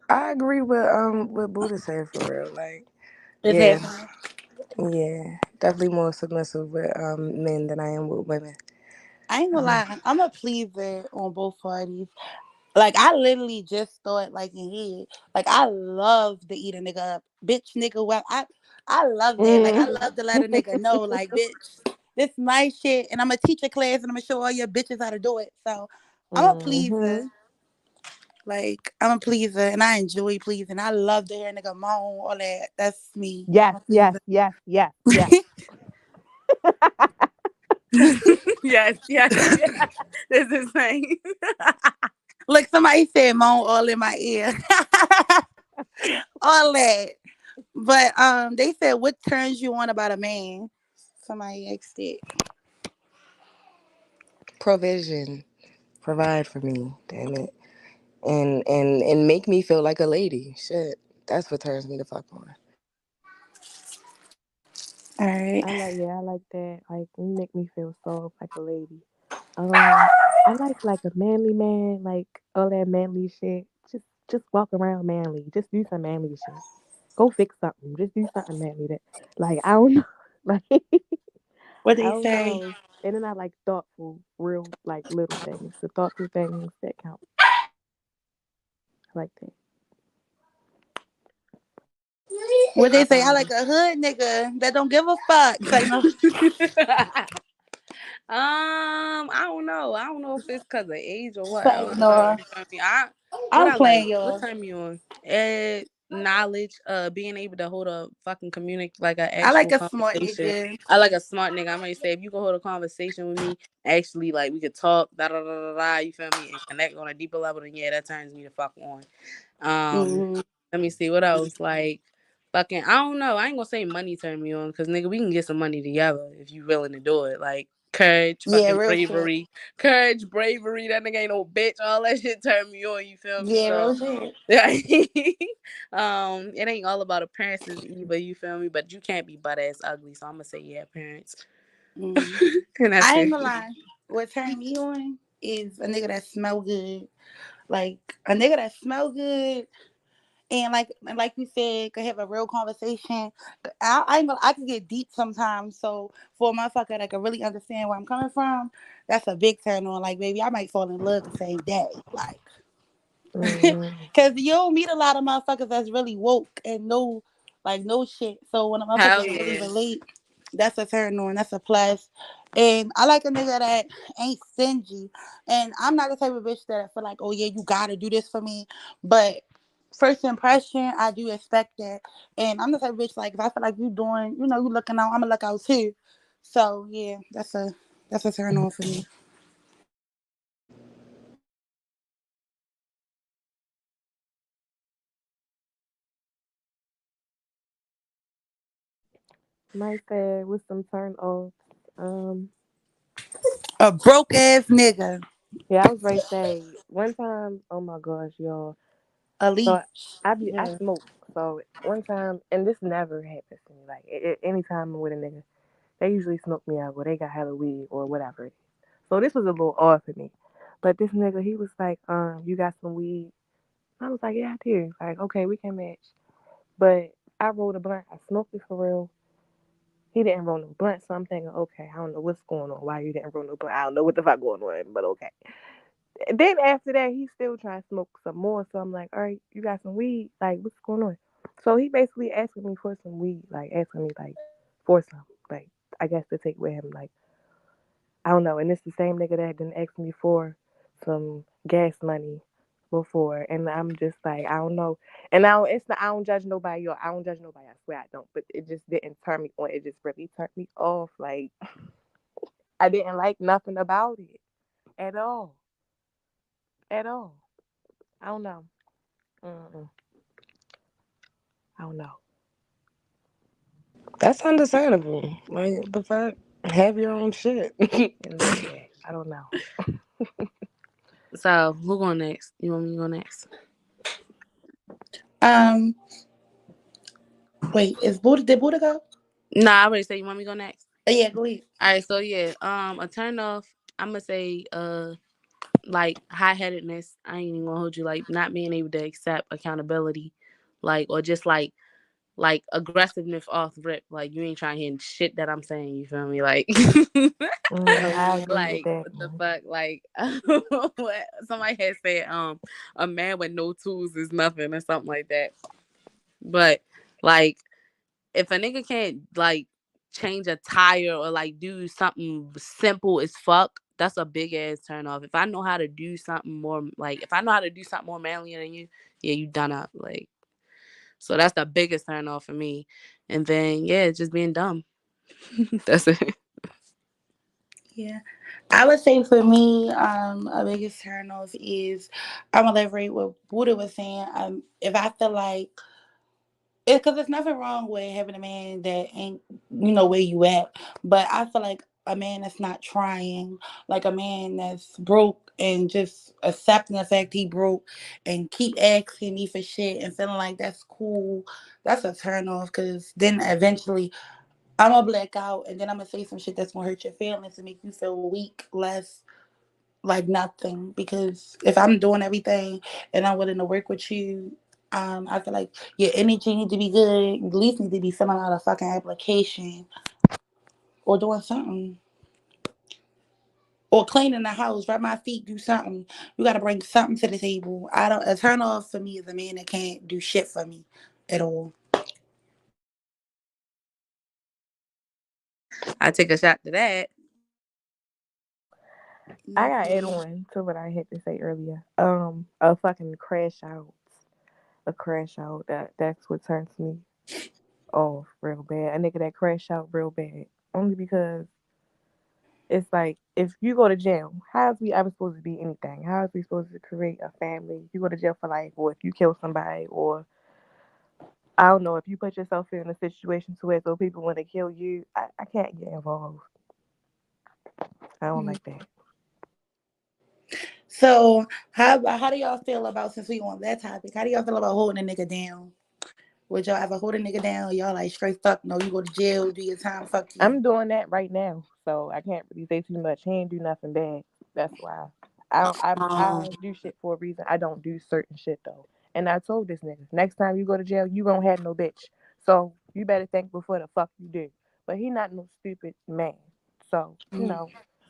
I agree with what Buddha said for real. Like, It's yeah, happening. yeah, definitely more submissive with men than I am with women. I ain't gonna Um, lie. I'm a pleaser on both parties. Like I literally just thought like in head. Like I love to eat a nigga up. Bitch nigga well I love that. Like I mm. love to let a nigga know like bitch, this my shit and I'm gonna teach a class and I'm gonna show all your bitches how to do it. So I'm a pleaser. Hmm. Like I'm a pleaser and I enjoy pleasing. I love to hear a nigga moan, all that. That's me. I'm Yes, a yes, pleaser. yes, yes, yes. Yes, yes, yeah. This is insane. Look, somebody said moan all in my ear. All that. But they said what turns you on about a man? Somebody asked it. Provision, provide for me, damn it, and make me feel like a lady. Shit, that's what turns me the fuck on. All right. I like that. Like, you make me feel soft like a lady. Um, I like a manly man, like all that manly shit. Just walk around manly. Just do some manly shit. Go fix something. Just do something manly. That like I don't know, like What I they don't say? know. And then I like thoughtful, real like little things. The thoughtful things that count. I like that. What they say? I like Um, a hood nigga that don't give a fuck. Say no. I don't know. I don't know if it's because of age or what. I Say don't know. no. You feel me? What I'm I like. playing What y'all. turn me on? Knowledge. Being able to hold a fucking like an I like actual a smart conversation. nigga. I like a smart nigga. I might say if you can hold a conversation with me, actually like we could talk, da da da da da. You feel me? And connect on a deeper level. Then yeah, that turns me the fuck on. Um, Hmm. Let me see what else. Like, fucking, I don't know. I ain't gonna say money turn me on, cause nigga, we can get some money together if you willing to do it. Like courage, Yeah, fucking real shit. bravery, courage, bravery. That nigga ain't no bitch. All that shit turn me on. You feel me? Yeah, So, real shit. yeah. It ain't all about appearances either. You feel me? But you can't be butt ass ugly. So I'm gonna say yeah, parents, Mm. and that's I ain't it. gonna lie. What turned me on is a nigga that smell good. Like a nigga that smell good. And like you said, could have a real conversation. I ain't gonna, I can get deep sometimes. So for a motherfucker that can really understand where I'm coming from, that's a big turn on. Like, baby, I might fall in love the same day. Like, Hmm. cause you don't meet a lot of motherfuckers that's really woke and know, like, no shit. So when a motherfucker Hell can really yeah. relate, that's a turn on. That's a plus. And I like a nigga that ain't stingy. And I'm not the type of bitch that I feel like, oh yeah, you gotta do this for me. But first impression, I do expect that. And I'm the type of bitch like if I feel like you doing, you looking out, I'ma look out too. So yeah, that's a turn on for me. Might say with some turn offs. Um, A broke ass nigga. yeah, I was ready to say one time. Oh my gosh, y'all! A So leech. I Yeah. smoke. So one time, and this never happens to me. Like anytime I'm with a nigga, they usually smoke me out, or they got hella weed or whatever it is. So this was a little odd for me. But this nigga, he was like, you got some weed? I was like, yeah, I do. Like, okay, we can match. But I rolled a blunt. I smoked it for real. He didn't roll no blunt, so I'm thinking, okay, I don't know what's going on. Why you didn't roll no blunt? I don't know what the fuck going on, but okay. Then after that, he still trying to smoke some more. So I'm like, all right, you got some weed? Like, what's going on? So he basically asking me for some weed, like asking me like for some, like I guess to take with him, like I don't know. And it's the same nigga that didn't ask me for some gas money before, and I'm just like, I don't know. And now it's not. I don't judge nobody, or I don't judge nobody. I swear I don't. But it just didn't turn me on. It just really turned me off. Like I didn't like nothing about it at all, at all. I don't know. Mm-mm. I don't know. That's understandable. Like the fuck, have your own shit. And yeah, I don't know. So who going next? You want me to go next? Um. Wait. Is Buddha? Did Buddha go? Nah, I already said you want me to go next. Oh, yeah. Go ahead. All right, so yeah, a turn off. I'm gonna say like high headedness. I ain't even gonna hold you, like not being able to accept accountability, like or just like aggressiveness off rip. Like you ain't trying to hear shit that I'm saying. You feel me? Like I Okay. agree with like that what the one. fuck? Like what somebody had said, a man with no tools is nothing or something like that. But like if a nigga can't like change a tire or like do something simple as fuck, that's a big ass turn off. If I know how to do something more like if I know how to do something more manly than you, yeah, you done up. Like so that's the biggest turn off for me. And then yeah, just being dumb. That's it. Yeah. I would say for me, a biggest turn off is I'm gonna elaborate what Buddha was saying. If I feel like it's because there's nothing wrong with having a man that ain't where you at, but I feel like a man that's not trying, like a man that's broke and just accepting the fact he broke and keep asking me for shit and feeling like that's cool, that's a turn off. Because then eventually I'm gonna black out and then I'm gonna say some shit that's gonna hurt your feelings and make you feel weak, less like nothing. Because if I'm doing everything and I'm willing to work with you, I feel like your energy need to be good. You at least need to be filling out a fucking application or doing something. Or cleaning the house, rub my feet, do something. You gotta bring something to the table. I don't A turn off for me is a man that can't do shit for me at all. I take a shot to that. I got to add Nothing. on to what I had to say earlier. A fucking crash out, a crash out. That's what turns me off real bad. A nigga that crash out real bad, only because it's like if you go to jail, how is we ever supposed to be anything? How is we supposed to create a family? You go to jail for life, or if you kill somebody, or I don't know, if you put yourself in a situation to where those people want to kill you, I can't get involved. I don't Mm. like that. So how do y'all feel about, since we on that topic? How do y'all feel about holding a nigga down? Would y'all ever hold a nigga down? Y'all like straight fuck no, you go to jail, do your time, fuck you. I'm doing that right now, so I can't really say too much. He ain't do nothing bad. That's why Um, I do shit for a reason. I don't do certain shit though. And I told this nigga, next time you go to jail, you won't have no bitch. So you better think before the fuck you do. But he not no stupid man. So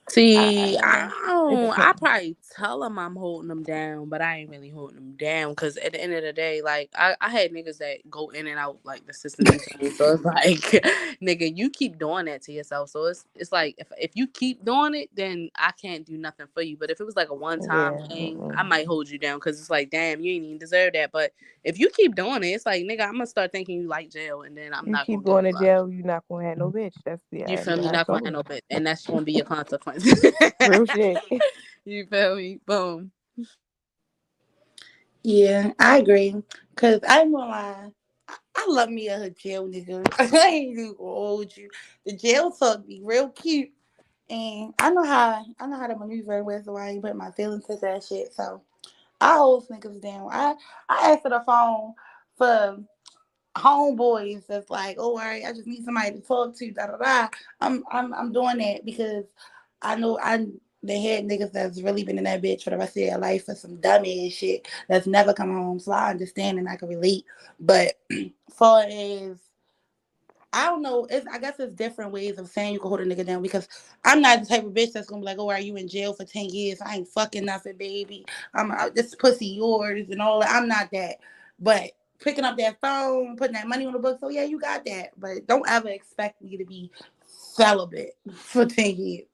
See, I it don't. I depends. probably tell them I'm holding them down, but I ain't really holding them down because at the end of the day, like I had niggas that go in and out like the system. You feel me? So it's like, nigga, you keep doing that to yourself. So it's like if you keep doing it, then I can't do nothing for you. But if it was like a one time Yeah. thing, I Mm-mm. might hold you down because it's like, damn, you ain't even deserve that. But if you keep doing it, it's like, nigga, I'm gonna start thinking you like jail, and then I'm You not keep gonna give going a to fuck. jail, you not gonna have no bitch. That's You yeah. feel me? I Not gonna told handle him. it, and that's gonna be your consequence. Real shit. You feel me? Boom. yeah, I agree. Cause I ain't gonna lie, I love me a jail nigga. I ain't even gonna hold you. The jail talk be real cute, and I know how to maneuver with, so I ain't put my feelings into that shit. So I hold niggas down. I answer the phone for homeboys that's like, oh, all right, I just need somebody to talk to. Da da da. I'm doing that because I know they had niggas that's really been in that bitch for the rest of their life for some dummy ass shit that's never come home. So I understand and I can relate. But far as I don't know. I guess it's different ways of saying you can hold a nigga down because I'm not the type of bitch that's gonna be like, "Oh, are you in jail for 10 years? I ain't fucking nothing, baby. This pussy yours and all that." I'm not that. But picking up that phone, putting that money on the books, so yeah, you got that. But don't ever expect me to be celibate for 10 years.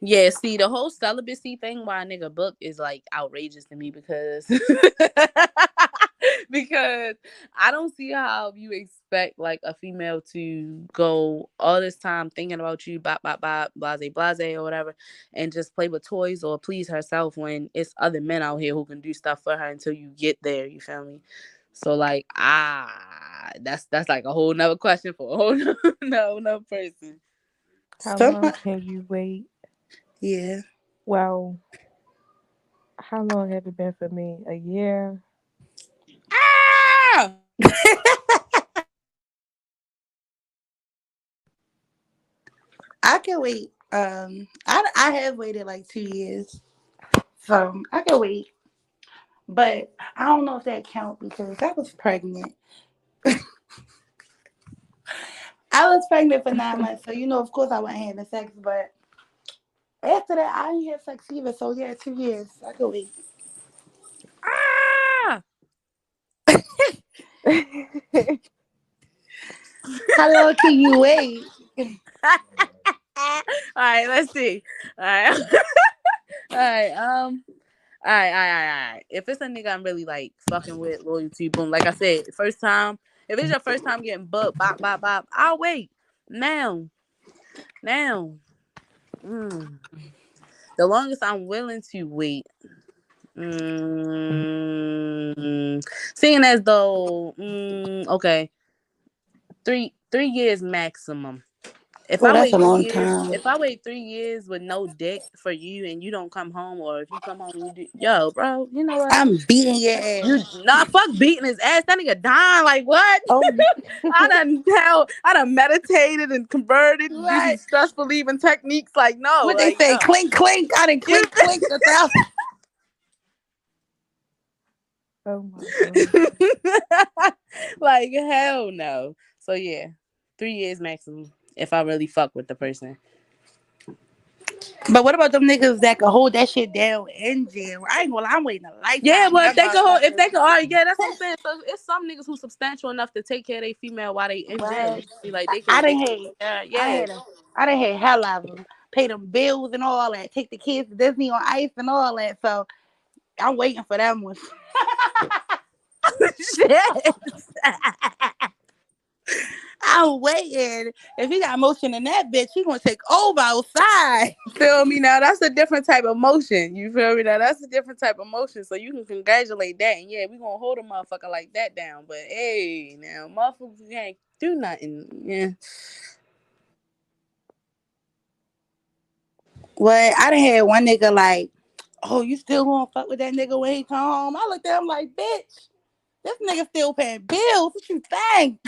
Yeah, see, the whole celibacy thing why a nigga book is like outrageous to me because because I don't see how you expect like a female to go all this time thinking about you, bop, blase, blase, or whatever, and just play with toys or please herself when it's other men out here who can do stuff for her until you get there. You feel me? So like, that's like a whole nother question for a whole nother person. How Some, long can you wait? yeah. Well, how long has it been for me? A year? Ah! I can wait. I have waited like 2 years, so I can wait. But I don't know if that count because I was pregnant. I was pregnant for 9 months, so of course I wasn't having sex. But after that, I didn't have sex either. So yeah, 2 years. I could wait. Ah! How long can you wait? All right, let's see. All right. All right. All right. If it's a nigga I'm really like fucking with, loyalty, boom. Like I said, first time. If it's your first time getting booked, bop, bop, bop. I'll wait. Now. Mm. The longest I'm willing to wait. Mm, seeing as though, okay, 3 years maximum. If Oh, I that's a wait three long years, time. if I wait 3 years with no dick for you and you don't come home, or if you come home and you do, yo, bro, you know what? I'm beating your ass. You not fuck beating his ass. That nigga dying. Like what? Oh, I done meditated and converted and do some What? stress relieving techniques. Like no, What they like say? no. Clink, clink. I done You clink, clink 1,000. oh my god. like hell no. So yeah, 3 years maximum if I really fuck with the person. But what about them niggas that can hold that shit down in jail? I ain't gonna lie, I'm waiting a Yeah, lifetime for well, if them they could hold, if motherfuckers. they could, all right, yeah, that's what I'm saying. So it's some niggas who substantial enough to take care of their female while they in jail. What? You see, like I they done can, had, I yeah. had a, I done had hell of them. Pay them bills and all that. Take the kids to Disney on Ice and all that. So I'm waiting for them ones. Shit. I'm waiting. If he got motion in that bitch, he gonna take over outside. Feel me now? That's a different type of motion. You feel me now? That's a different type of motion. So you can congratulate that, and yeah, we gonna hold a motherfucker like that down. But hey, now motherfuckers can't do nothing. Yeah. Well, I done had one nigga like, oh, you still gonna fuck with that nigga when he come home? I looked at him like, bitch, this nigga still paying bills. What you think?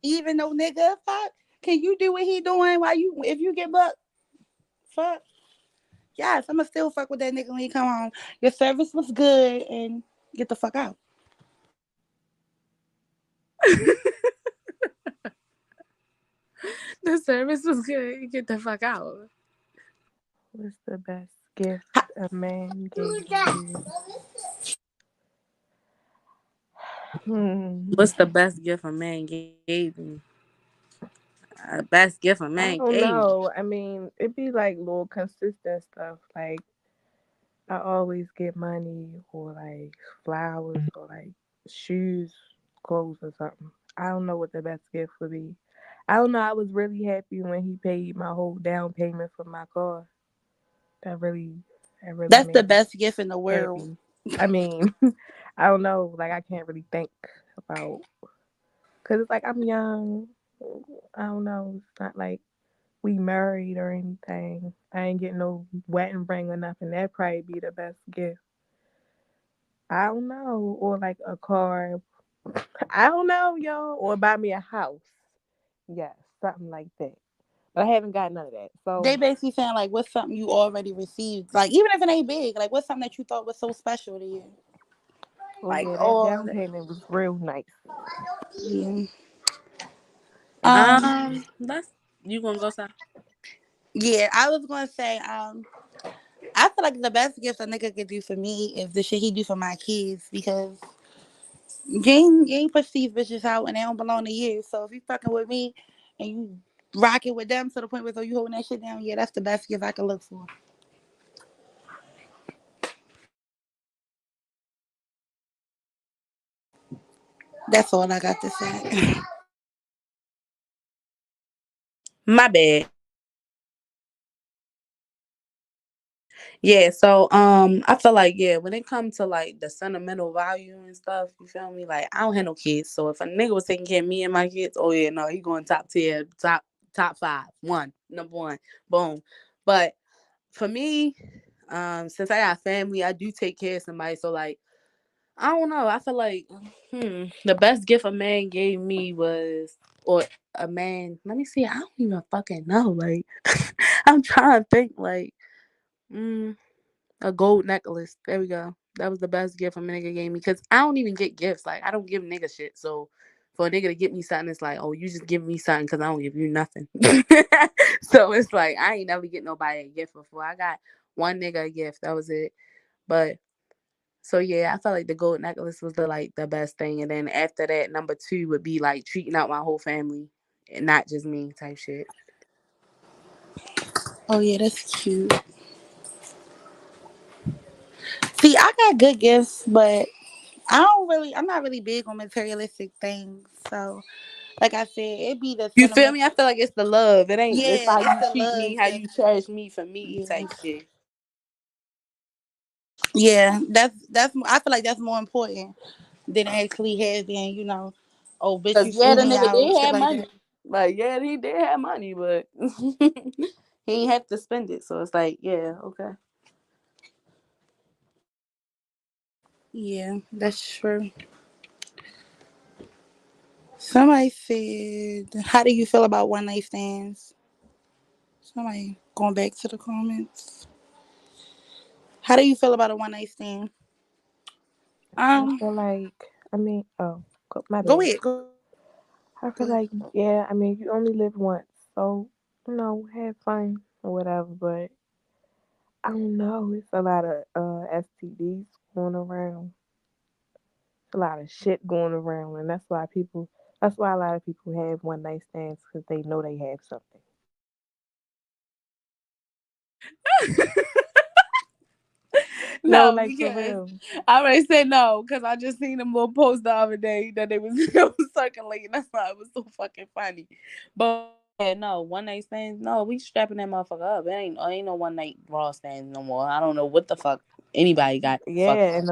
Even though nigga, fuck, can you do what he doing while if you get bucked? Fuck. Yes, I'ma still fuck with that nigga when he come home. Your service was good and get the fuck out. The service was good. Get the fuck out. What's the best gift Ha- a man gave you? Hmm. What's the best gift a man gave me? Best gift a man I gave don't me. know. I mean, it'd be like little consistent stuff. Like I always get money or like flowers or like shoes, clothes or something. I don't know what the best gift would be. I don't know. I was really happy when he paid my whole down payment for my car. That really, that really That's the made me best gift in the world. happy. I mean, I don't know. Like I can't really think about because it's like I'm young. I don't know. It's not like we married or anything. I ain't getting no wedding ring or nothing. That'd probably be the best gift. I don't know. Or like a car. I don't know, y'all. Or buy me a house. Yes, something like that. But I haven't got none of that. They So, basically saying like, what's something you already received? Like, even if it ain't big, like, what's something that you thought was so special to you? oh Like, yeah, that oh, down payment was real nice. yeah. Um, That's you gonna go sir? yeah. I was gonna say, I feel like the best gift a nigga could do for me is the shit he do for my kids because you ain't push these bitches out and they don't belong to you. So if you fucking with me and you rocking with them to the point where you holding that shit down, yeah, that's the best gift I could look for. That's all I got to say. My bad. Yeah, so I feel like when it comes to like the sentimental value and stuff, you feel me? Like I don't have no kids, so if a nigga was taking care of me and my kids, oh yeah, no, he going top tier, top five, number one, boom. But for me, since I got family, I do take care of somebody. So like I don't know. I feel like the best gift a man gave me was or a man. Let me see. I don't even fucking know. Like I'm trying to think. Like a gold necklace. There we go. That was the best gift a nigga gave me. Cause I don't even get gifts. Like I don't give nigga shit. So for a nigga to give me something, it's like, oh, you just give me something because I don't give you nothing. So it's like I ain't never get nobody a gift before. I got one nigga a gift. That was it. But so yeah, I felt like the gold necklace was the best thing, and then after that, number two would be like treating out my whole family and not just me type shit. Oh yeah, that's cute. See, I got good gifts, but I'm not really big on materialistic things. So, like I said, it be the You feel sentiment. me? I feel like it's the love. It ain't. It's Yeah, how it's you the treat love me, how that. you cherish me for me Yeah, type shit. yeah. That's. I feel like that's more important than actually having, oh, bitch, Cause you yeah, flew the me nigga out, did shit have like money. that. Like yeah, he did have money, but he ain't have to spend it. So it's like yeah, okay. Yeah, that's true. Somebody said, "How do you feel about one night stands?" Somebody going back to the comments. How do you feel about a one night stand? I Um, feel like, my go bad. ahead, go ahead. I feel like, yeah, I mean, you only live once. So, have fun or whatever. But I don't know. It's a lot of STDs going around. A lot of shit going around. And that's why a lot of people have one night stands because they know they have something. No, No, like for because real. I already said no, because I just seen them little post the other day that they was, it was circulating. That's why it was so fucking funny. But yeah, no, one night stands. No, we strapping that motherfucker up. It ain't no one night raw stands no more. I don't know what the fuck anybody got fucked Yeah, up. and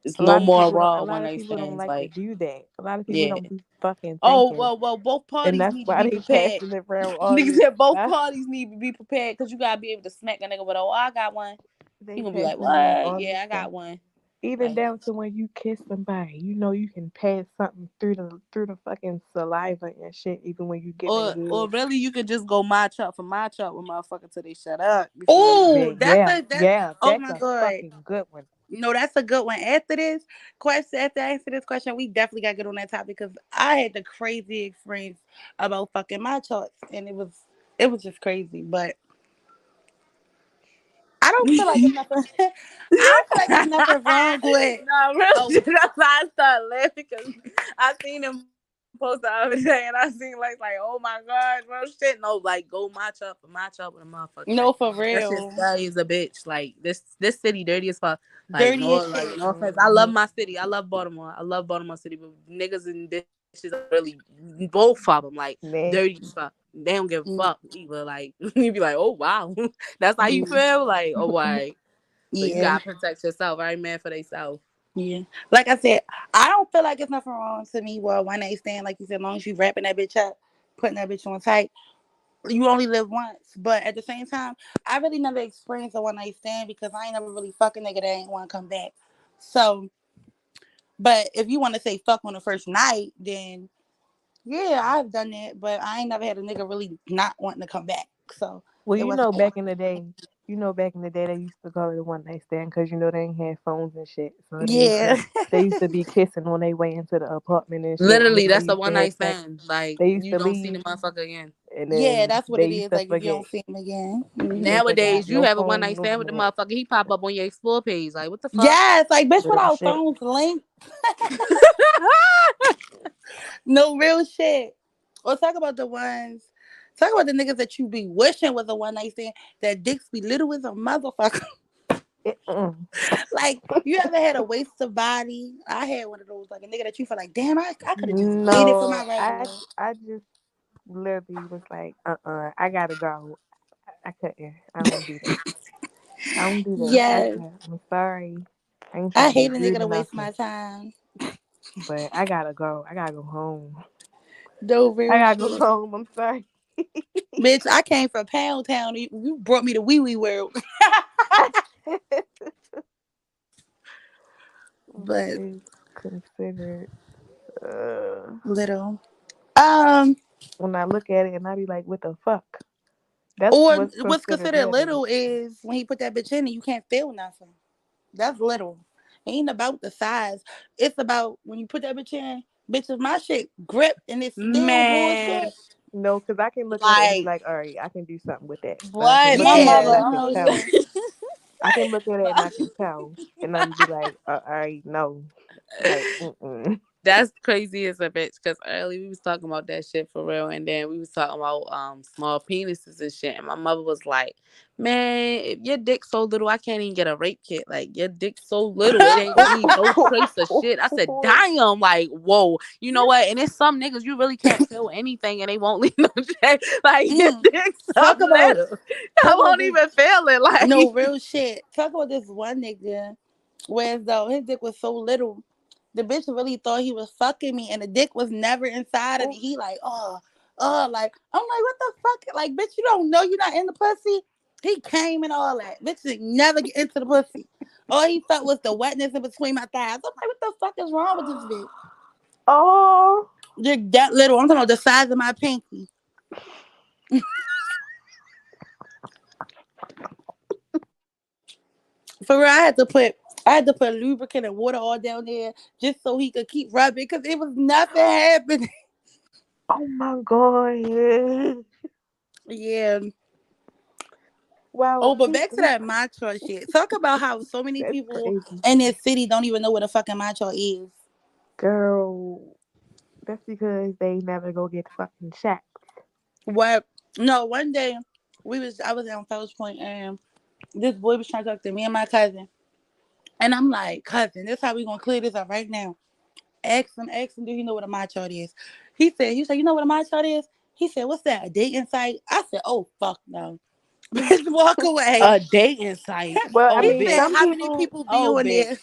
It's no more a raw lot one of night people don't stands. like to Like do that. A lot of people yeah. don't be fucking Oh thinking. well, both And parties that's need to why be they prepared. passing it around all Niggas this said both stuff. parties need to be prepared because you gotta be able to smack a nigga with, oh, I got one. He They gonna be like, passing around what? all this Yeah, I stuff. got one. Even Like, down to when you kiss somebody, you can pass something through the fucking saliva and shit. Even when you giving or good. really, you could just go match up with motherfucker till they shut up. You feel me? Oh, Yeah, yeah, yeah. oh That's my a god. fucking good one. No, that's a good one. After I answer this question, we definitely got to get on that topic because I had the crazy experience about fucking my charts, and it was just crazy. But I don't feel like it's nothing. I don't feel like it's nothing wrong with. No, real Oh, shit. That's why I started laughing because I seen him post the other day and I seen like, oh my god, real shit. No, like go match up with a motherfucker. Like no, for that shit real, scary as a bitch. Like this city dirty as fuck. dirty as Like shit. no offense. I love Hmm. my city. I love Baltimore. I love Baltimore City, but niggas and bitches are really both of them like dirty as Nasty. fuck. They don't give a Mm, fuck either. Like you be like, oh wow, that's how you mm, feel. Like oh why. So you yeah, gotta protect yourself. Every man for themselves. yeah. Like I said, I don't feel like it's nothing wrong to me. Well, one night stand, like you said, as long as you wrapping that bitch up, putting that bitch on tight. You only live once. But at the same time, I really never experienced a one night stand because I ain't never really fuck a nigga that ain't want to come back. So, but if you want to say fuck on the first night, then yeah, I've done that. But I ain't never had a nigga really not wanting to come back. So Well, it wasn't. back in the day, they used to call it a one night stand because they ain't had phones and shit. So Yeah, they used to be kissing on their way into the apartment and shit, and Literally, then they that's a used one to have night sex. stand. Like They used you to don't see the leave, motherfucker again. and yeah, then that's what they it used is. to Like if you forget. don't see him again. They forgot Nowadays, you no have a one phone, night no stand with the internet. motherfucker. He pop up on your explore page. Like what the fuck? Yes, like bitch, Real without shit. phones linked. No real shit. Or talk about the ones. Talk about the niggas that you be wishing was a one night stand. That dicks be little as a motherfucker. Like you ever had a wasted body? I had one of those. Like a nigga that you feel like, damn, I could have just waited for my No, regular. I just literally was like, I gotta go. I couldn't. I don't do that. I don't do that. I Yes, said, I'm sorry. I ain't I trying to be hate a nigga rude to or waste my nothing, time. but I gotta go. I gotta go home. No I real gotta go shit. home. I'm sorry. Bitch, I came from Pound Town. You brought me to Wee Wee World. What But is considered? Uh, little. Um, when I look at it and I be like, what the fuck? That's or what's what's considered considered little. little is when he put that bitch in and you can't feel nothing. That's little. It ain't about the size. It's about when you put that bitch in. Bitch, if my shit grip and it's still Man, bullshit, No, because I can look at it and be like like, all right, I can do something with that. But I can what? look My at it yeah, and I mother. you can know what I'm tell. saying? I can look at it and I can tell. And I just be like, all right, no. Like, mm-mm. That's crazy as a bitch. Cause early we was talking about that shit for real, and then we was talking about small penises and shit. And my mother was like, "Man, if your dick's so little, I can't even get a rape kit. Like your dick's so little, it ain't gonna leave no trace of shit." I said, "Damn, like whoa, you know what?" And it's some niggas you really can't feel anything, and they won't leave no trace. Like your Mm. dick's so Talk about little, I talk about won't this. even feel it. No Like real shit. Talk about this one nigga. Whereas though his dick was so little, the bitch really thought he was fucking me, and the dick was never inside of it. He like, like I'm like, what the fuck? Like, bitch, you don't know you're not in the pussy. He came and all that. Bitch did never get into the pussy. All he felt was the wetness in between my thighs. I'm like, what the fuck is wrong with this bitch? Oh, You're that little. I'm talking about the size of my pinky. For real, I had to put lubricant and water all down there just so he could keep rubbing because it was nothing happening. oh my God. Yeah. Wow, Oh, but back to that matcha shit. Talk about how so many that's people crazy. in this city don't even know what a fucking matcha is. Girl, that's because they never go get fucking shot. What? No, one day I was on Fells Point and this boy was trying to talk to me and my cousin. And I'm like, cousin, this how we gonna clear this up right now. Ask him, do you know what a matcha is? He said, you know what a matcha is? He said, what's that? A dating site? I said, oh fuck no. Bitch, walk away. a dating site. Well, I Oh He mean, said, bitch. how many people be Oh on bitch. there?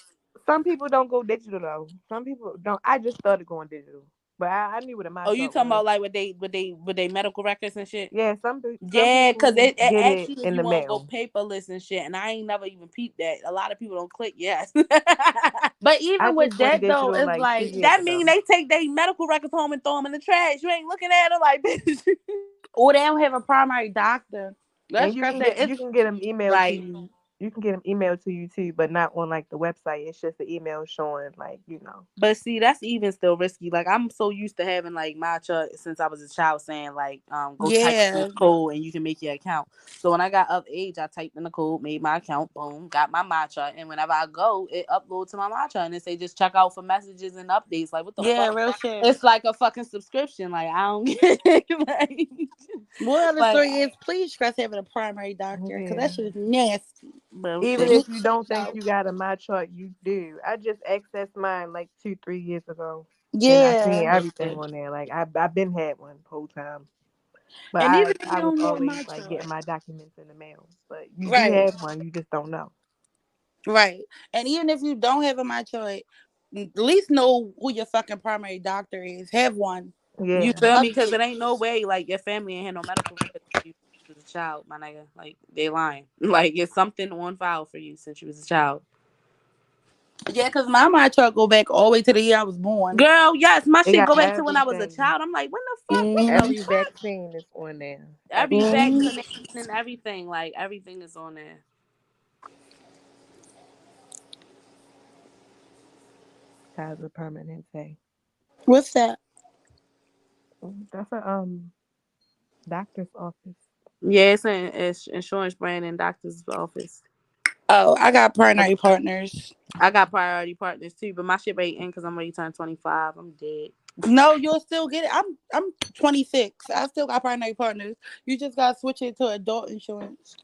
some people don't go digital though. Some people don't. I just started going digital, but I knew what a my Oh, you chart talking was. about like with they medical records and shit? Yeah, some Yeah, cause people it get asks it you if in you the want to go mail. paperless and shit, and I ain't never even peeped that. A lot of people don't click yes. But I even just with went that though, digital it's like two like, years That ago. mean they take their medical records home and throw them in the trash. You ain't looking at them like bitch. or they don't have a primary doctor. Let's And you stress can that get it's you can get them emailed to Right. you. You can get them emailed to you too, but not on like the website. It's just the email showing like But see, that's even still risky. Like I'm so used to having like matcha since I was a child, saying like, go type in yeah. this code and you can make your account. So when I got of age, I typed in the code, made my account, boom, got my matcha, and whenever I go, it uploads to my matcha and it say just check out for messages and updates. Like what the Yeah, fuck? real shit. It's like a fucking subscription. Like I don't get it. Moral of the like, story is please stress having a primary doctor because that yeah. shit is nasty. but Even shit. if Get you don't checked think out. you got a my chart, you do. I just accessed mine like 2, 3 years ago, and I seen Yeah. everything on there. Like I've been had one the whole time, but And even if I you was don't know a always like matcha. getting my documents in the mail. But you do Right. have one, you just don't know. Right. And even if you don't have a matcha, at least know who your fucking primary doctor is. Have one. You Yeah. feel me? Because Update. it ain't no way like your family ain't had no medical records for you since you was a child, my nigga. Like they lying. Like it's something on file for you since you was a child. Yeah, cause my truck go back all the way to the year I was born. Girl, yes, my They shit got go back to when I was a everything. child. I'm like, when the fuck? What the Hmm. Every fuck? vaccine is on there. Every Everything. Hmm. vaccination and everything, like everything is on there. Kaiser Permanente. What's that? That's a doctor's office. Yeah, it's insurance brand in doctor's office. Oh, I got I primary partners. got priority partners too, but my shit ain't in because I'm already turned 25. I'm dead. No, you'll still get it. I'm 26. I still got primary partners. You just gotta switch it to adult insurance.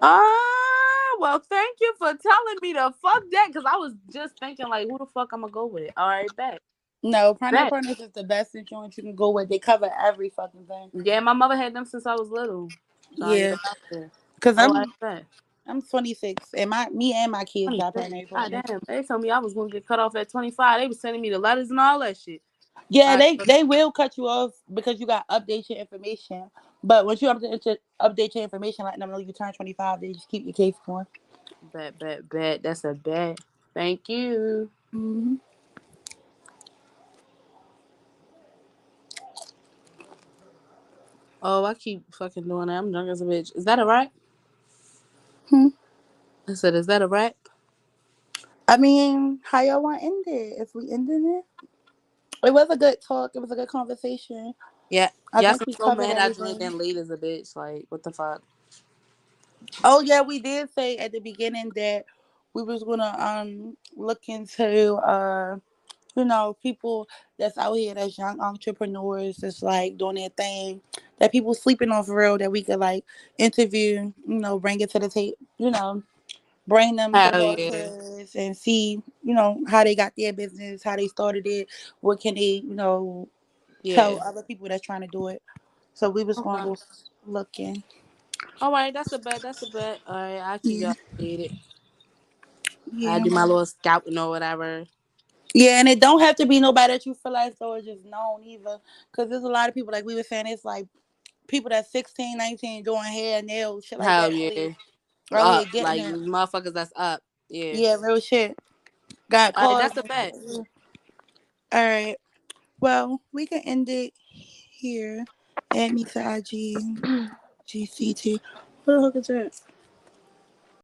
Ah, well, thank you for telling me to fuck that because I was just thinking like, who the fuck I'm gonna go with? All right, bet, No, primary bet. partners is the best insurance you can go with. They cover every fucking thing. Yeah, my mother had them since I was little, so I ain't Yeah, gonna lie to her. cause All right, I'm bet. I'm 26 and me and my kids got 26. primary God partners. damn, they told me I was gonna get cut off at 25. They was sending me the letters and all that shit. Yeah, All right, they will cut you off because you got update your information. But once you update your information, let them know you turn 25. They just keep your case going. bet, bet, bet. That's a bet. Thank you. Hmm. Oh, I keep fucking doing that. I'm drunk as a bitch. Is that a wrap? Hmm. I said, is that a wrap? I mean, how y'all want to end it? If we ended it, it was a good talk. It was a good conversation. Yeah. I Yes, think I'm we so covered mad I joined everything. in late as a bitch. Like, what the fuck? Oh yeah, we did say at the beginning that we was gonna look into people that's out here that's young entrepreneurs that's like doing their thing, that people sleeping on for real, that we could like interview, bring it to the table, bring them the Hell yeah. horses and see, how they got their business, how they started it, what can they, Yeah. tell other people that's trying to do it. So we was gonna Okay. go looking. All right, that's a bet. That's a bet. All right, I'll keep Yeah. y'all updated. I Yeah. do my little scouting or whatever. Yeah, and it don't have to be nobody that you feel like so it's just known either. Because there's a lot of people, like we were saying, it's like people that's 16, 19 doing hair, nails, shit like Hell that. yeah. Out here Up. getting Like, it. motherfuckers that's up. Yeah. Yeah, real shit. Got All right, cars that's a and bet. shit. All right. Well, we can end it here. Add me to IG, GCT. What the fuck is that?